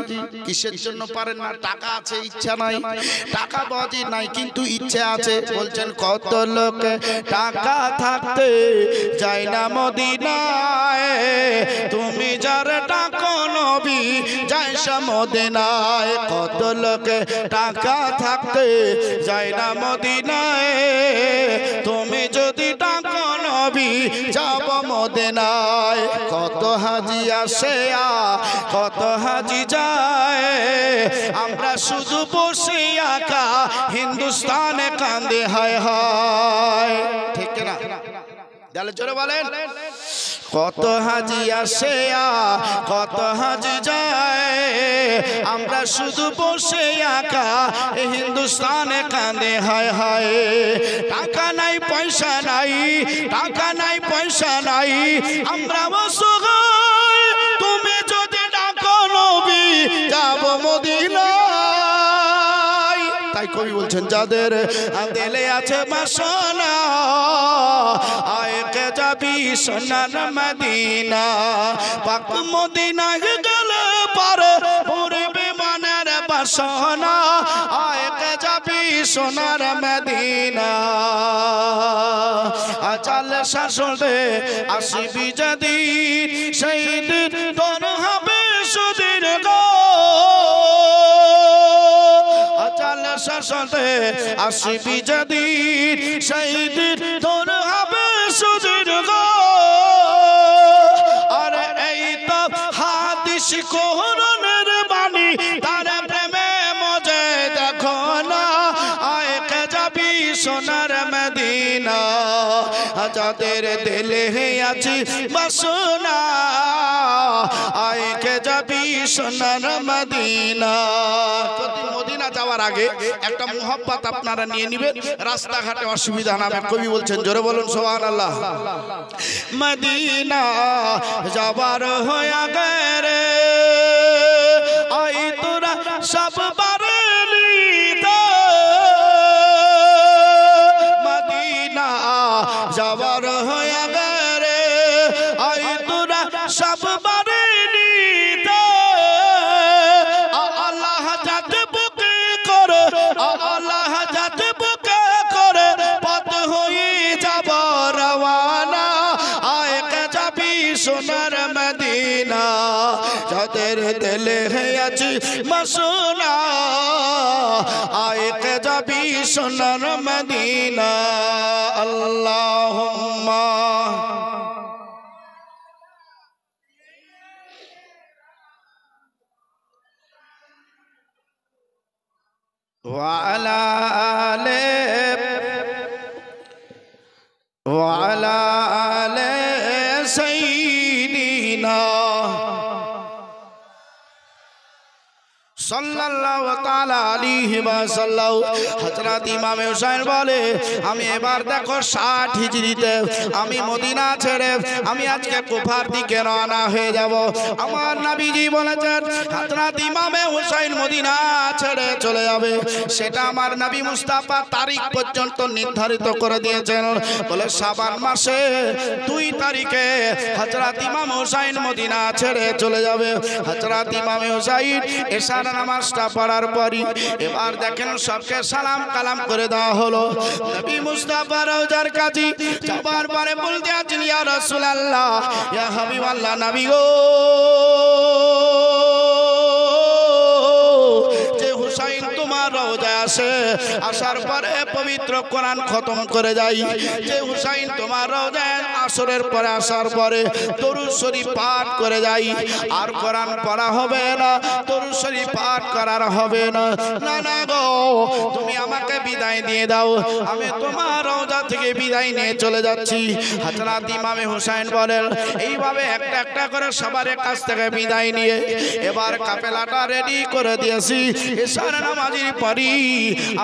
কিসের জন্য পারেন না? টাকা আছে ইচ্ছা নাই, টাকা বাজি নাই কিন্তু ইচ্ছা আছে। বলছেন কত লোক টাকা থাকতে যায় না মদিনায়, তুমি যার ডাকো নবী যাইসা মদিনায়। কত লোক টাকা থাকতে যায় না মদিনায়, তুমি যদি ডাকো নবী যাব মদিনায়। কত হাজি আসে কত হাজি যায়, আমরা শুধু বসে আকা হিন্দুস্তানে কান্দে হায় হায়। ঠিক না? তাহলে জোরে বলেন কত হাজি আসে কত হাজি যায়, আমরা শুধু বসে আকা হিন্দুস্তানে কান্দে হায় হায়। টাকা নাই পয়সা নাই, টাকা নাই পয়সা নাই, আমরা অসহায়, তুমি যদি ডাকো নবী যাব মদিনায়। তাই কবি বলছেন যাদের দিলে আছে বাসনা আয়েকে যাবি সোনার মদিনা। পাক মদিনায় গেলে পারে পড়বে মনের বাসনা আয় কে যাবি সোনার মদিনা আচাল শাসনে আসিবি যেদিন সেই দিন তোর হবে সুদীর্ঘ আচাল শাসনে আসিবি যেদিন সেই দিন তোর হবে সুদীর্ঘ আরে এই তো হাদিস কোরআনের বাণী তার প্রেমে মজে দেখো না আয় কে যাবি সোনার মদিনা যাদের দিলে আছে বাসনা আয় কে যাবি সোনার মদিনা মদিনা যাওয়ার আগে একটা মোহব্বত আপনারা নিয়ে নেবেন রাস্তাঘাটে অসুবিধা না হবে কবি বলছেন জোরে বলুন সুবহানাল্লাহ মদিনা যাবার হয়ে গেরে আই তোরা সব বারেলি মদিনা যাবার হয়ে গেরে আই তোরা সব বারেলি আল্লাহ যাতে বুকে করে আল্লাহ যাতে বুকে করে পথ হয়ে যাব রওয়ানা আয় কে যাবি সোনার মদিনা যাদের দিলে আছে বাসনা আয় কে যাবি সোনার মদিনা আল্লাহুম্মা وعلى آله وعلى آل سيدنا সাল্লাল্লাহু তাআলা আলাইহি ওয়াসাল্লাম হযরত ইমাম হুসাইন বলে আমি এবার দেখো 60 হিজরিতে আমি মদিনা ছেড়ে আমি আজকে কুফার দিকে রওনা হয়ে যাব আমার নবীজি বলেছেন হযরত ইমাম হুসাইন মদিনা ছেড়ে চলে যাবে সেটা আমার নবী মুস্তাফা তারিখ পর্যন্ত নির্ধারিত করে দিয়েছেন বলে শাবান মাসে 2 তারিখে হযরত ইমাম হুসাইন মদিনা ছেড়ে চলে যাবে হযরত ইমাম হুসাইন এশার নামাজটা পড়ার পরই এবার দেখেন সবকে সালাম কালাম করে দেওয়া হলো নবী মুস্তাফা রওজার কাছে যাবার পরে বলতে আছেন ইয়া রাসূলুল্লাহ ইয়া হাবিবাল্লাহ নবী গো যে হুসাইন তোমার রওজায় আসে আসার পরে পবিত্র কোরআন খতম করে যাই যে হুসাইন তোমার রওজায় আসরের পরে আসার পরে দরুদ শরীফ পাঠ করে যাই আর কোরআন পড়া হবে না দরুদ শরীফ পাঠ করার হবে না না না গো তুমি আমাকে বিদায় দিয়ে দাও আমি তোমার রওজা থেকে বিদায় নিয়ে চলে যাচ্ছি হযরত ইমাম হুসাইন বলেন এইভাবে একটা একটা করে সবার কাছ থেকে বিদায় নিয়ে এবার কাফেলাটা রেডি করে দিয়েছি এশার নামাজের পরই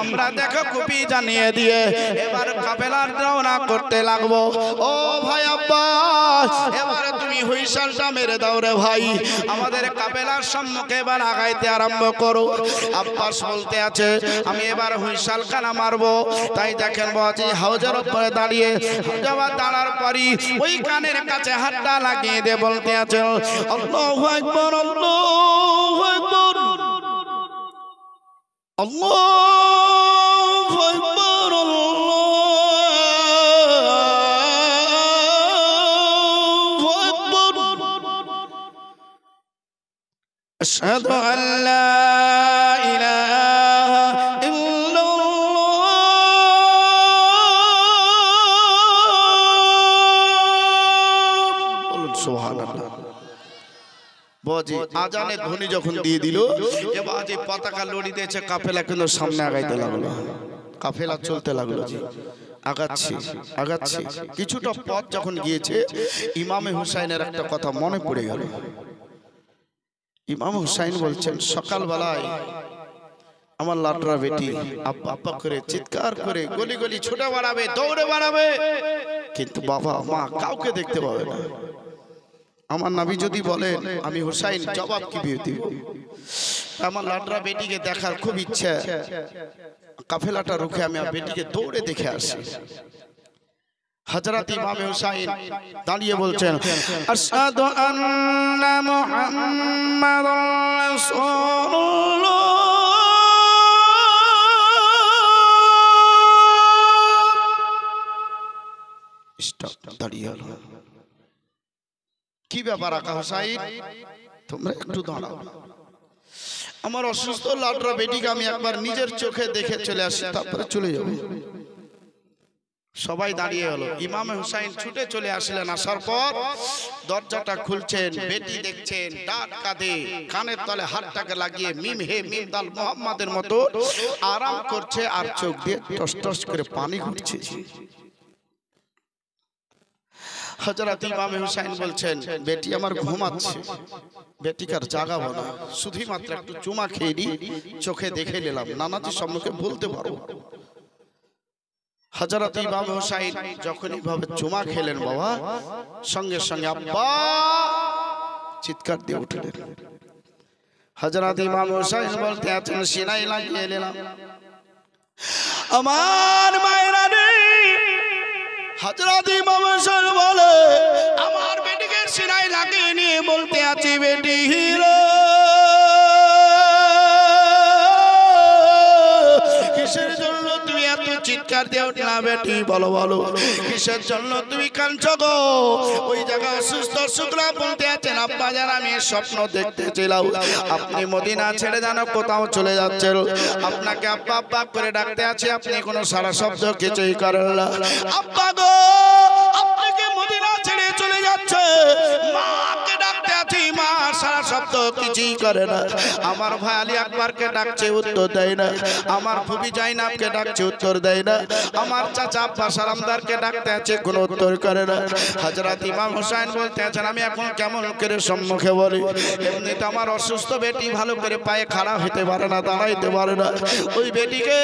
আমরা দেখো কুপি জানিয়ে দিয়ে এবার কাফেলার রওনা করতে লাগবো ও ভাই আব্বাস এবারে তুমি হুইসেলটা মেরে দাও রে ভাই আমাদের কাফেলার সম্মুখে এবার আগাইতে আরম্ভ করো আব্বাস বলতে আছে আমি এবার হুইসেল কানা মারবো তাই দেখেন বাজি হাউজের উপরে দাঁড়িয়ে হাউজাবা দাঁড়ার পরই ওই কানের কাছে হাতটা লাগিয়ে দিয়ে বলতে আছে আল্লাহু আকবার আল্লাহু আকবার আল্লাহু আকবার আল্লাহু আকবার আশহাদু আল্লা ইলাহা ইল্লাল্লাহ বলুন সুবহানাল্লাহ বাজি আজানের ধ্বনি যখন দিয়ে দিল এবার যে পতাকা লড়ি দিয়েছে কাফেলা কিন্তু সামনে আগাইতে লাগলো কাফেলা চলতে লাগলো জি আগাচ্ছি আগাচ্ছি কিছুটা পথ যখন গিয়েছে ইমামে হুসাইনের একটা কথা মনে পড়ে গেল ইমাম হুসাইন বলছেন সকালবেলায় আমার লাটরা বেটি আব্বা আব্বা করে চিৎকার করে গলি গলি ছুটে বেড়াবে দৌড়ে বেড়াবে কিন্তু বাবা মা কাউকে দেখতে পাবে না আমার নবী যদি বলেন আমি হুসাইন জবাব কি দিব আমার লাটরা বেটিকে দেখার খুব ইচ্ছা কাফেলাটা রুখে আমি বেটিকে দৌড়ে দেখে আসি হযরত ইমাম হুসাইন দাঁড়িয়ে বলছেন আশহাদু আন্না মুহাম্মাদুর রাসূলুল্লাহ স্টপ, দাঁড়িয়ে হলো। কি ব্যাপার আকা হোসাইন, তোমরা একটু দাঁড়াও। আমার অসুস্থ লাটরা বেটিকে আমি একবার নিজের চোখে দেখে চলে আসি, তারপরে চলে যাবো। সবাই দাঁড়িয়ে হলো। ইমাম হুসাইন ছুটে চলে আসলেন। আসার পর দরজাটা খুলছেন, বেটি দেখছেন ডাক কাঁধে, কানের তলে হাতটাকে লাগিয়ে মিম হে মিম দাল মোহাম্মদের মতো আরাম করছে, আর চোখ দিয়ে টস টস করে পানি ঘুরছে। হযরত ইমাম হুসাইন বলছেন, বেটি আমার ঘুমাচ্ছে, বেটিকে আর জাগাবো না, শুধুই মাত্র একটু চুমা খেয়ে নি, চোখে দেখে নিলাম, নানাজি সম্মুখে বলতে পারবো। হযরত ইমাম হুসাইন যখন এইভাবে চুমা খেলেন বাবা, সঙ্গে সঙ্গে আব্বা চিৎকার দিয়ে উঠলেন। হযরত ইমাম হুসাইন বলতে আছেন, সিনাই লাগিয়ে নিলাম আমার মায়েরা রে। হযরত ইমাম হুসাইন বলে, আমার বেটিকে সিনাই লাগিয়ে নিয়ে বলতে আছি, বেটি হিরো কিসের জন্য তুমি এত চিৎকার দিয়ে উঠলা বেটি, বলো বলো কিসের জন্য তুমি কাঁদছো গো? ওই জায়গায় অসুস্থ শুকলা বলতে আছেন, আব্বা জান আমি স্বপ্ন দেখতেছিলাম আপনি মদিনা ছেড়ে যেন কোথাও চলে যাচ্ছেন, আপনাকে আব্বা আব্বা করে ডাকতে আছে, আপনি কোনো সারা শব্দ কিছুই করেন না। আব্বা গো আপনাকে মদিনা ছেড়ে চলে যাচ্ছে, মাকে ডাকতে আছি, মা সারা শব্দ কিছুই করে না। আমার ভাই আলী আকবরকে ডাকছে, উত্তর দেয় না। আমার ফুবি জাইনাবকে ডাকছে, উত্তর দেয় না। আমার চাচা আব্বাস আলমদারকে ডাকতে আছে, কোনো উত্তর করে না। হযরত ইমাম হুসাইন বলতে আছেন, আমি এখন কেমন করে সম্মুখে বলি, এমনিতে আমার অসুস্থ বেটি ভালো করে পায়ে খাড়া হতে পারে না, দাঁড়াইতে পারে না। ওই বেটিকে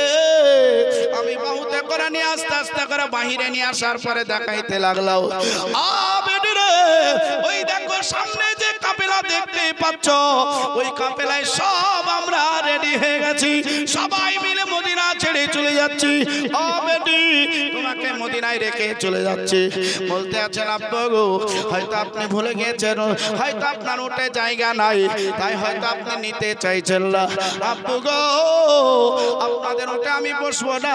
আমি বাহুতে করে নিয়ে আস্তে আস্তে করে বাহিরে নিয়ে আসার পরে দেখাইতে লাগলাম, বেটি রে ওই দেখো সামনে যে কাফেলা দেখতে পাচ্ছ, ওই কাফেলায় সব আমরা রেডি হয়ে গেছি, সবাই মিলে মদিনা ছেড়ে চলে যাচ্ছি। ও বেটি তোমাকে মদিনায় রেখে চলে যাচ্ছে। বলতে আছেন, আব্বা গো হয়তো আপনি ভুলে গিয়েছেন, হয়তো আপনার উঠে জায়গা নাই, তাই হয়তো আপনি নিতে চাইছেন না। আব্বু গো আপনাদের উঠে আমি বসবো না,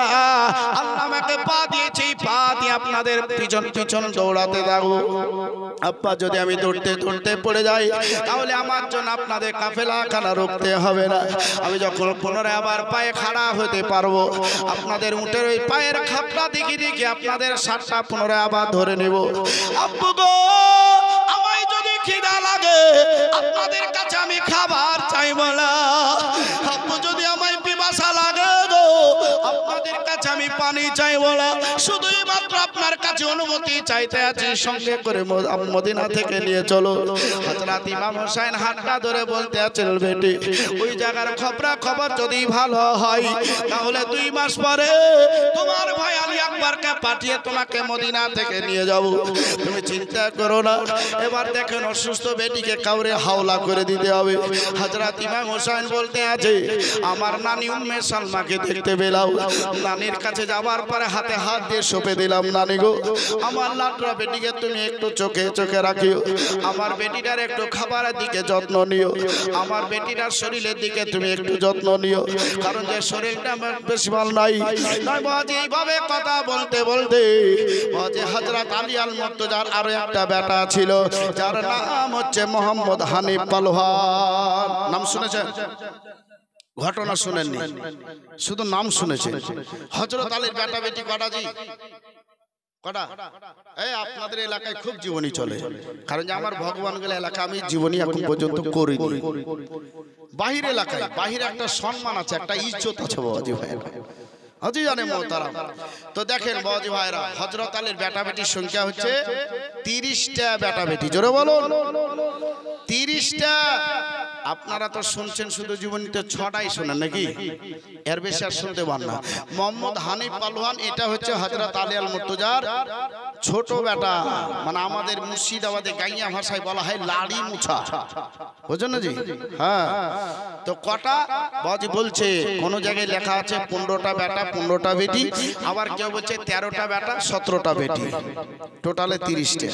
আল্লাহ আমাকে পা দিয়েছে, পা দিয়ে আপনাদের পিছন পিছন দৌড়াতে থাকবো। আব্বা যদি আমি দৌড়তে দৌড়তে পড়ে যাই, তাহলে আমার জন্য আপনাদের কাফেলা খানা রুখতে হবে না। আমি যখন পুনরায় আবার পায়ে খাড়া হতে পারবো, আপনাদের উটের ওই পায়ের খাপটা দেখি দেখি আপনাদের সাতটা পুনরায় আবার ধরে নেব। আব্বু গো আমায় যদি খিদা লাগে, আপনাদের কাছে আমি খাবার চাইবো না। আব্বু যদি আমায় পিপাসা লাগে গো, আপনাদের কাছে আমি পানি চাইবো না, শুধুই মাত্র আপনার কাছে অনুমতি চাইতে আছি, সঙ্গে করে মদিনা থেকে নিয়ে চলো। হযরত ইমাম হুসাইন হাতটা ধরে বলতে আছেন, বেটি ওই জায়গার খবর যদি ভালো হয়, তাহলে 2 মাস পরে তোমার ভাই আলী আকবরকে পাঠিয়ে তোমাকে মদিনা থেকে নিয়ে যাব, তুমি চিন্তা করো না। এবার দেখেন অসুস্থ বেটিকে কাউরে হাওলা করে দিতে হবে। হযরত ইমাম হুসাইন বলতে আছে, আমার নানি উম্মে সালমাকে দেখতে পেলাম, নানির কাছে যাবার পরে হাতে হাত দিয়ে সঁপে দিলাম, নানি গো আমার লাটরা বেটিকে তুমি একটু চোখে চোখে রাখিও, আমার বেটিটার একটু খাবারের দিকে যত্ন নিও, আমার বেটিটার শরীরের দিকে তুমি একটু যত্ন নিও, কারণ যে শরীরটা আমার বেশি ভালো নাই। এইভাবে কথা বলতে বলতে হযরত আলী আল মুর্তজার আরো একটা বেটা ছিল, যার নাম হচ্ছে মোহাম্মদ হানিফ পালোয়ান। নাম শুনেছেন? ঘটনা শুনেননি, শুধু নাম শুনেছেন। হযরত আলীর বেটা বেটি কটা জি? কটা? এই আপনাদের এলাকায় খুব জীবনী চলে, কারণ যে আমার ভগবানগুলো এলাকা আমি জীবনী এখন পর্যন্ত করিনি। বাহির এলাকায় বাহিরে একটা সম্মান আছে, একটা ইজ্জত আছে বাবাজি ভাইরা, হাজি জানে মোহতারাম। তো দেখেন বাবাজি ভাইরা, হযরত আলীর বেটা বেটির সংখ্যা হচ্ছে 30টা বেটা বেটি। জোরে বলুন 30টা। আপনারা তো শুনছেন শুধু জীবনীতে 6টাই শোনেন নাকি, এর বেশি আর শুনতে পান না। মোহাম্মদ হানিফ পালোয়ান এটা হচ্ছে হযরত আলী আল মুর্তজার ছোট বেটা, মানে আমাদের মুর্শিদাবাদে গাইয়া ভাষায় বলা হয় লাড়ি মুছা, বুঝছেন না জি? হ্যাঁ। তো কটা বাজি বলছে, কোন জায়গায় লেখা আছে 15টা বেটা 15টা বেটি, আবার কেউ বলছে 13টা বেটা 17টা বেটি, টোটালে 30টা।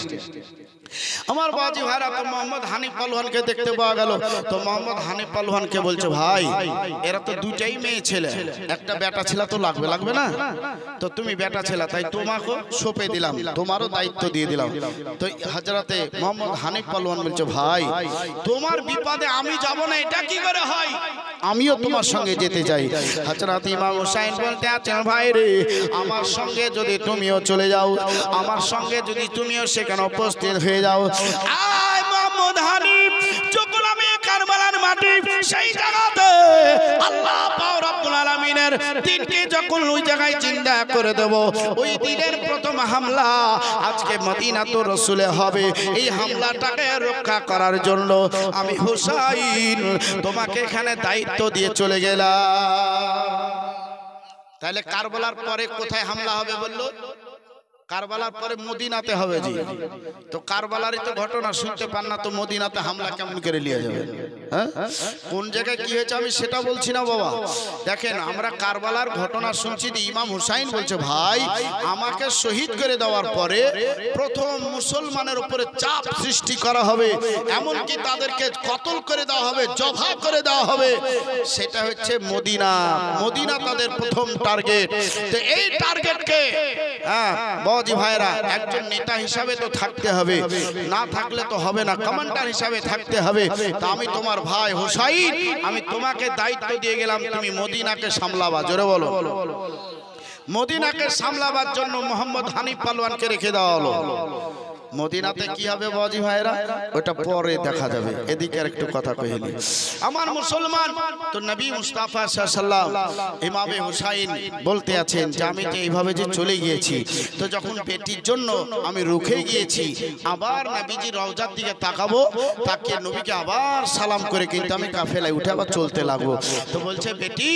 আমার বাজি ভাইরা তো মোহাম্মদ হানিফ পালোয়ানকে দেখতে পাওয়া গেল। তো মোহাম্মদ হানিফ পালোয়ানকে বলছে, ভাই এরা তো দুটাই মেয়ে ছেলে, একটা বেটা ছেলে তো লাগবে, লাগবে না? তো তুমি বেটা ছেলে, তাই তোমাকে সঁপে দিলাম, তোমারও দায়িত্ব দিয়ে দিলাম। তো হযরতে মোহাম্মদ হানিফ পালোয়ান বলছে, ভাই তোমার বিপদে আমি যাব না, এটা কি করে হয়? আমিও তোমার সঙ্গে যেতে চাই। হযরত ইমাম হুসাইন বলতে আছেন, ভাই রে, আমার সঙ্গে যদি তুমিও চলে যাও, আমার সঙ্গে যদি তুমিও সেখানে উপস্থিত হয়ে যাও, আয় মোহাম্মদ হানিফ, যখন আমি কারবালার মাটি সেই জায়গাতে আল্লাহ পাক রব্বুল আলামিনের দিনকে যখন ওই জায়গায় জিন্দা করে দেব, ওই দিনের প্রথম হামলা আজকে মদিনাতুর রাসূলে হবে। এই হামলাটাকে রক্ষা করার জন্য আমি হুসাইন তোমাকে এখানে দায়িত্ব দিয়ে চলে গেলাম। তাহলে কারবালার পরে কোথায় হামলা হবে বললো? কারবালার পরে মদিনাতে হবে। জি, তো কারবালারই তো ঘটনা শুনতে পান না, তো মদিনাতে হামলা কেমন করে নিয়ে যাবে? হ্যাঁ, কোন জায়গায় কি হয়েছে আমি সেটা বলছি না বাবা। দেখেন, আমরা কারবালার ঘটনা শুনছি। ইমাম হুসাইন বলছে, ভাই আমাকে শহীদ করে দেওয়ার পরে প্রথম মুসলমানের উপরে চাপ সৃষ্টি করা হবে, এমনকি তাদেরকে কতল করে দেওয়া হবে, জবা করে দেওয়া হবে। সেটা হচ্ছে মদিনা। মদিনা তাদের প্রথম টার্গেট। তো এই টার্গেটকে বাবাজি ভাইরা একজন নেতা হিসাবে তো থাকতে হবে, না থাকলে তো হবে না, কমান্ডার হিসাবে থাকতে হবে। তা আমি তোমার ভাই হুসাইন, আমি তোমাকে দায়িত্ব দিয়ে গেলাম, তুমি মদিনাকে সামলাবা। জোরে বলো। মদিনাকে সামলাবার জন্য মোহাম্মদ হানিফ পালোয়ানকে রেখে দেওয়া হলো। মদিনাতে কি হবে বাবাজি ভাইরা, ওটা পরে দেখা যাবে। এদিকে আর একটু কথা কইলি আমার মুসলমান। তো নবী মুস্তাফা সাল্লাল্লাহু আলাইহি ওয়াসাল্লাম ইমামে হুসাইন বলতে আছেন যে আমি তো এইভাবে যে চলে গিয়েছি, তো যখন বেটির জন্য আমি রুখে গিয়েছি, আবার নবীজি রওজার দিকে তাকাবো, তাকে নবীকে আবার সালাম করে কিন্তু আমি কাফেলায় উঠে আবার চলতে লাগবো। তো বলছে, বেটি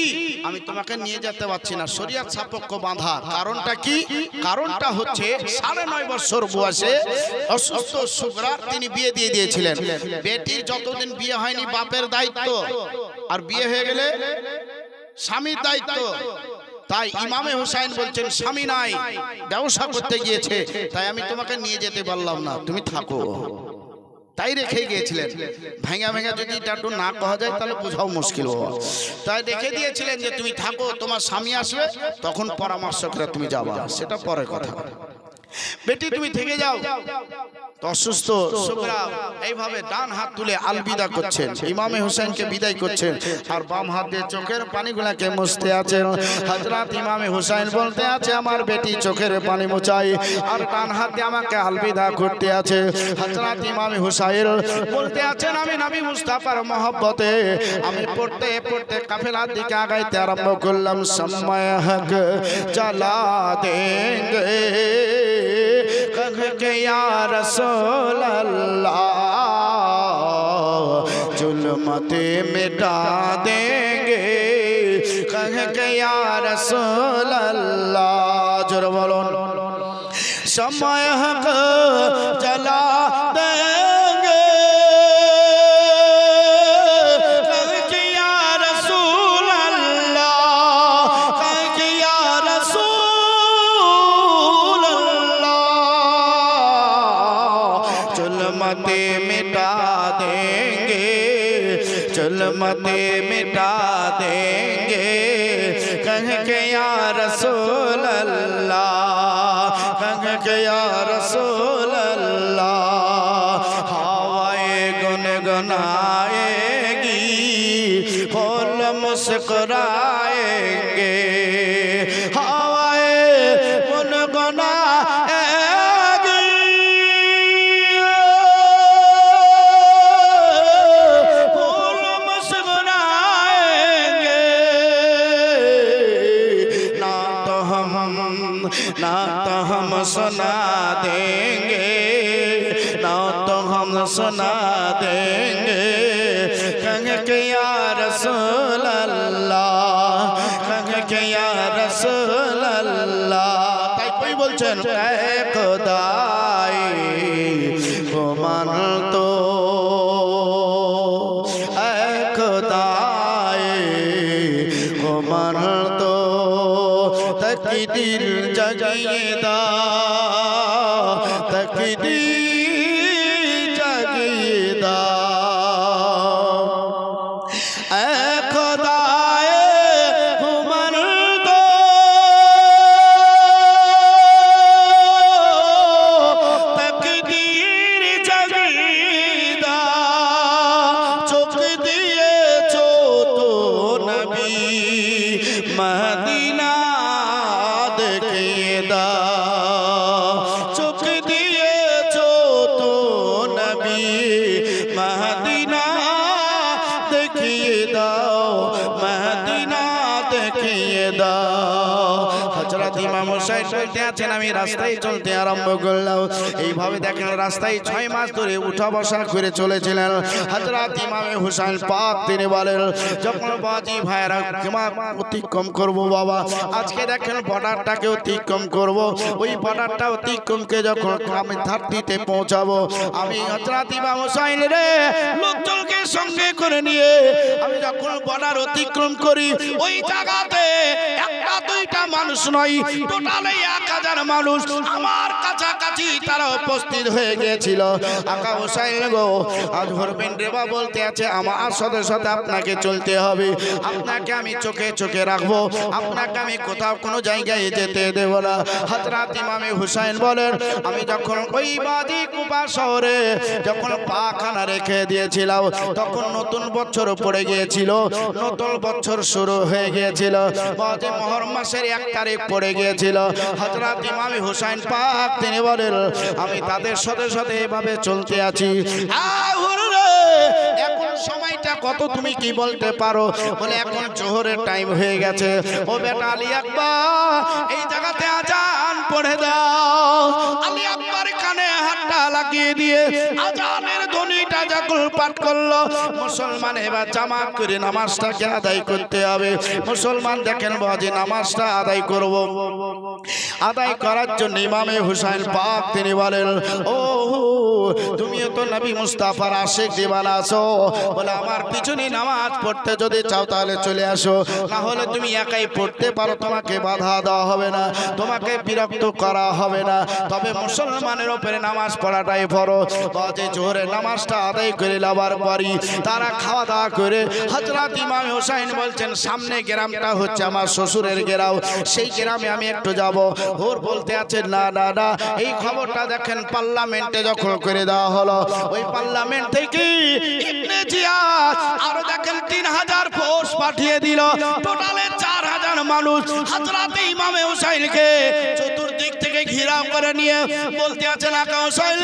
আমি তোমাকে নিয়ে যেতে পারছি না, শরীয়ত সাপেক্ষ বাঁধা। কারণটা কি? কারণটা হচ্ছে 9.5 বছর বয়সে অসুস্থ সুগরা তিনি বিয়ে দিয়ে দিয়েছিলেন। বেটির যতদিন বিয়ে হয়নি বাপের দায়িত্ব, আর বিয়ে হয়ে গেলে স্বামীর দায়িত্ব। তাই ইমামে হুসাইন বলছেন, স্বামী নাই, ব্যবসা করতে গিয়েছে, তাই আমি তোমাকে নিয়ে যেতে পারলাম না, তুমি থাকো। তাই রেখে গিয়েছিলেন। ভাঙা ভাঙা যদি এটা একটু না করা যায় তাহলে বোঝাও মুশকিল বাবা। তাই রেখে দিয়েছিলেন যে তুমি থাকো, তোমার স্বামী আসবে তখন পরামর্শ করে তুমি যাবা, সেটা পরের কথা। বেটি তুমি থেকে যাও। অসুস্থ সুগরা এইভাবে ডান হাত তুলে আলবিদা করছেন, ইমামে হুসাইনকে বিদায় করছেন, আর বাম হাত দিয়ে চোখের পানিগুলোকে মুছতে আছেন। হযরত ইমামে হুসাইন বলতে আছে, আমার বেটি চোখের পানি মুছাই, আর ডান হাত দিয়ে আমাকে আলবিদা করতে আছে। হযরত ইমামে হুসাইন বলতে আছেন, আমি নবী মুস্তাফার মহব্বতে আমি পড়তে পড়তে কাফেলার দিকে আগাইতে আরম্ভ করলাম। সময় হক জ্বালা দেंगे कह के या रसूल अल्लाह, जुल्मते मिटा देंगे कह के या रसूल अल्लाह। जोर बोलो। समय हक जला देंगे कह के या रसूल अल्लाह, कह के या रसूल जुल्मते मिटा देंगे, जुल्मते मिटा देंगे कह के या रसूल अल्लाह, कह के या रसूल अल्लाह। हवाए गुनगुनाएगी, फूल मुस्कुराएंगे, हवाए गुनगुनाएगी, ना तो हम सुना देंगे, ना तो हम सुना देंगे कह के या रसूल अल्लाह, कह के या रसूल अल्लाह। তাই কই বলছেন, এ খোদাই গো মান তো, এ খোদাই গো মান তো, तकदीर जगाए दा, तकदीर ইমাম হুসাইন বলতে আছেন আমি রাস্তায় চলতে আরম্ভ করলাম। এইভাবে দেখেন রাস্তায় 6 মাস ধরে উঠা বসা করে চলেছিলেন হযরত ইমাম হুসাইন পাক। তিনি বলেন যখন বাজি ভাইরা কিমা অতিক্রম করব বাবা, আজকে দেখেন বর্ডারটাকে অতিক্রম করব, ওই বর্ডারটা অতিক্রমকে যখন আমি ধারটিতে পৌঁছাবো, আমি হযরত ইমাম হুসাইন রে লোকজনকে সঙ্গে করে নিয়ে আমি যখন বর্ডার অতিক্রম করি, ওই জায়গাতে একটা দুইটা মানুষ নয়, টোটাল 1000 মানুষ আমার কাছাকাছি তারা উপস্থিত হয়ে গিয়েছিল। আকা হুসাইন গো, আজ ধরবেন রেবা বলতে আছে আমার সাথে সাথে আপনাকে চলতে হবে, আপনাকে আমি চোখে চোখে রাখবো, আপনাকে আমি কোথাও কোনো জায়গায় যেতে দেব না। হযরত ইমাম হুসাইন বলেন আমি যখন ওই বাদি কুবা শহরে যখন পাখানা রেখে দিয়েছিলাম, তখন নতুন বছর পড়ে গিয়েছিল, নতুন বছর শুরু হয়ে গিয়েছিল, বাদি মুহররম মাসের 1 তারিখ পড়ে গিয়েছিল। হযরত ইমাম হুসাইন পাক তিনি বলেন আমি তাদের সাথে সাথে এভাবে চলতে আছি। এখন সময়টা কত তুমি কি বলতে পারো? বলে এখন জোহরের টাইম হয়ে গেছে। ও বেটা আলী আকবর, এই জায়গাতে আজান পড়ে দাও। আলী আকবর কানে হাতটা লাগিয়ে দিয়ে আজানের ধ্বনিটা যখন পাঠ করলো, মুসলমান এবার জামাত করে নামাজটাকে আদায় করতে হবে। মুসলমান দেখেন বাজি নামাজটা আদায় করব, আদায় করার জন্য ইমাম হুসাইন পাক তিনি বলেন ও তুমিও তো নবী মুস্তাফার আশিক দিওয়ানা আছো, বলে আমার পিছনে নামাজ পড়তে যদি চাও তাহলে চলে আসো, না হলে তুমি একাই পড়তে পারো, তোমাকে বাধা দেওয়া হবে না, তোমাকে বিরক্ত করা হবে না, তবে মুসলমানের উপরে নামাজ পড়াটাই ফরজ। বাজে জোহরে নামাজটা আদায় করে নেওয়ার পরই তারা খাওয়া দাওয়া করে হযরত ইমাম হুসাইন বলছেন সামনে গ্রামটা হচ্ছে আমার শ্বশুরের গ্রাম, সেই গ্রামে আমি একটু যাব। ওর বলতে আছে না না না, এই খবরটা দেখেন পার্লামেন্টে যখন করে দেওয়া হলো, ওই পার্লামেন্ট থেকে ইবনে জিয়াদ আর দেখেন 3000 ফোর্স পাঠিয়ে দিল, টোটালে 4000 মানুষ হযরত ইমাম হুসাইনকে চতুর্দিক থেকে ঘেরাও করে নিয়ে বলতে আছে না হুসাইন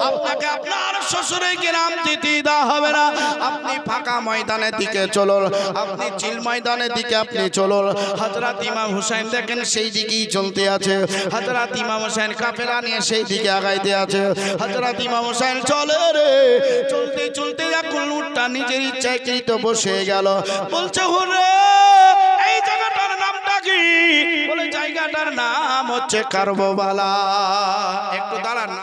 আপনাকে আপনার শ্বশুরের গ্রাম যেতে দেওয়া হবে না, আপনি ফাঁকা ময়দানের দিকে চলুন, আপনি চিল ময়দানের দিকে আপনি চলুন। হযরত ইমাম হুসাইন দেখেন সেই দিকেই চলতে আছে, হযরত ইমাম হুসাইন কাফেলা নিয়ে সেই দিকে আগাইতে আছে। হযরত ইমাম হুসাইন চলে রে, চলতে চলতে যখন উটটা নিজের ইচ্ছায় কৃত বসে গেল, বলছে হুরে এই জায়গাটার নামটা কি? বলে জায়গাটার নাম হচ্ছে কারবালা।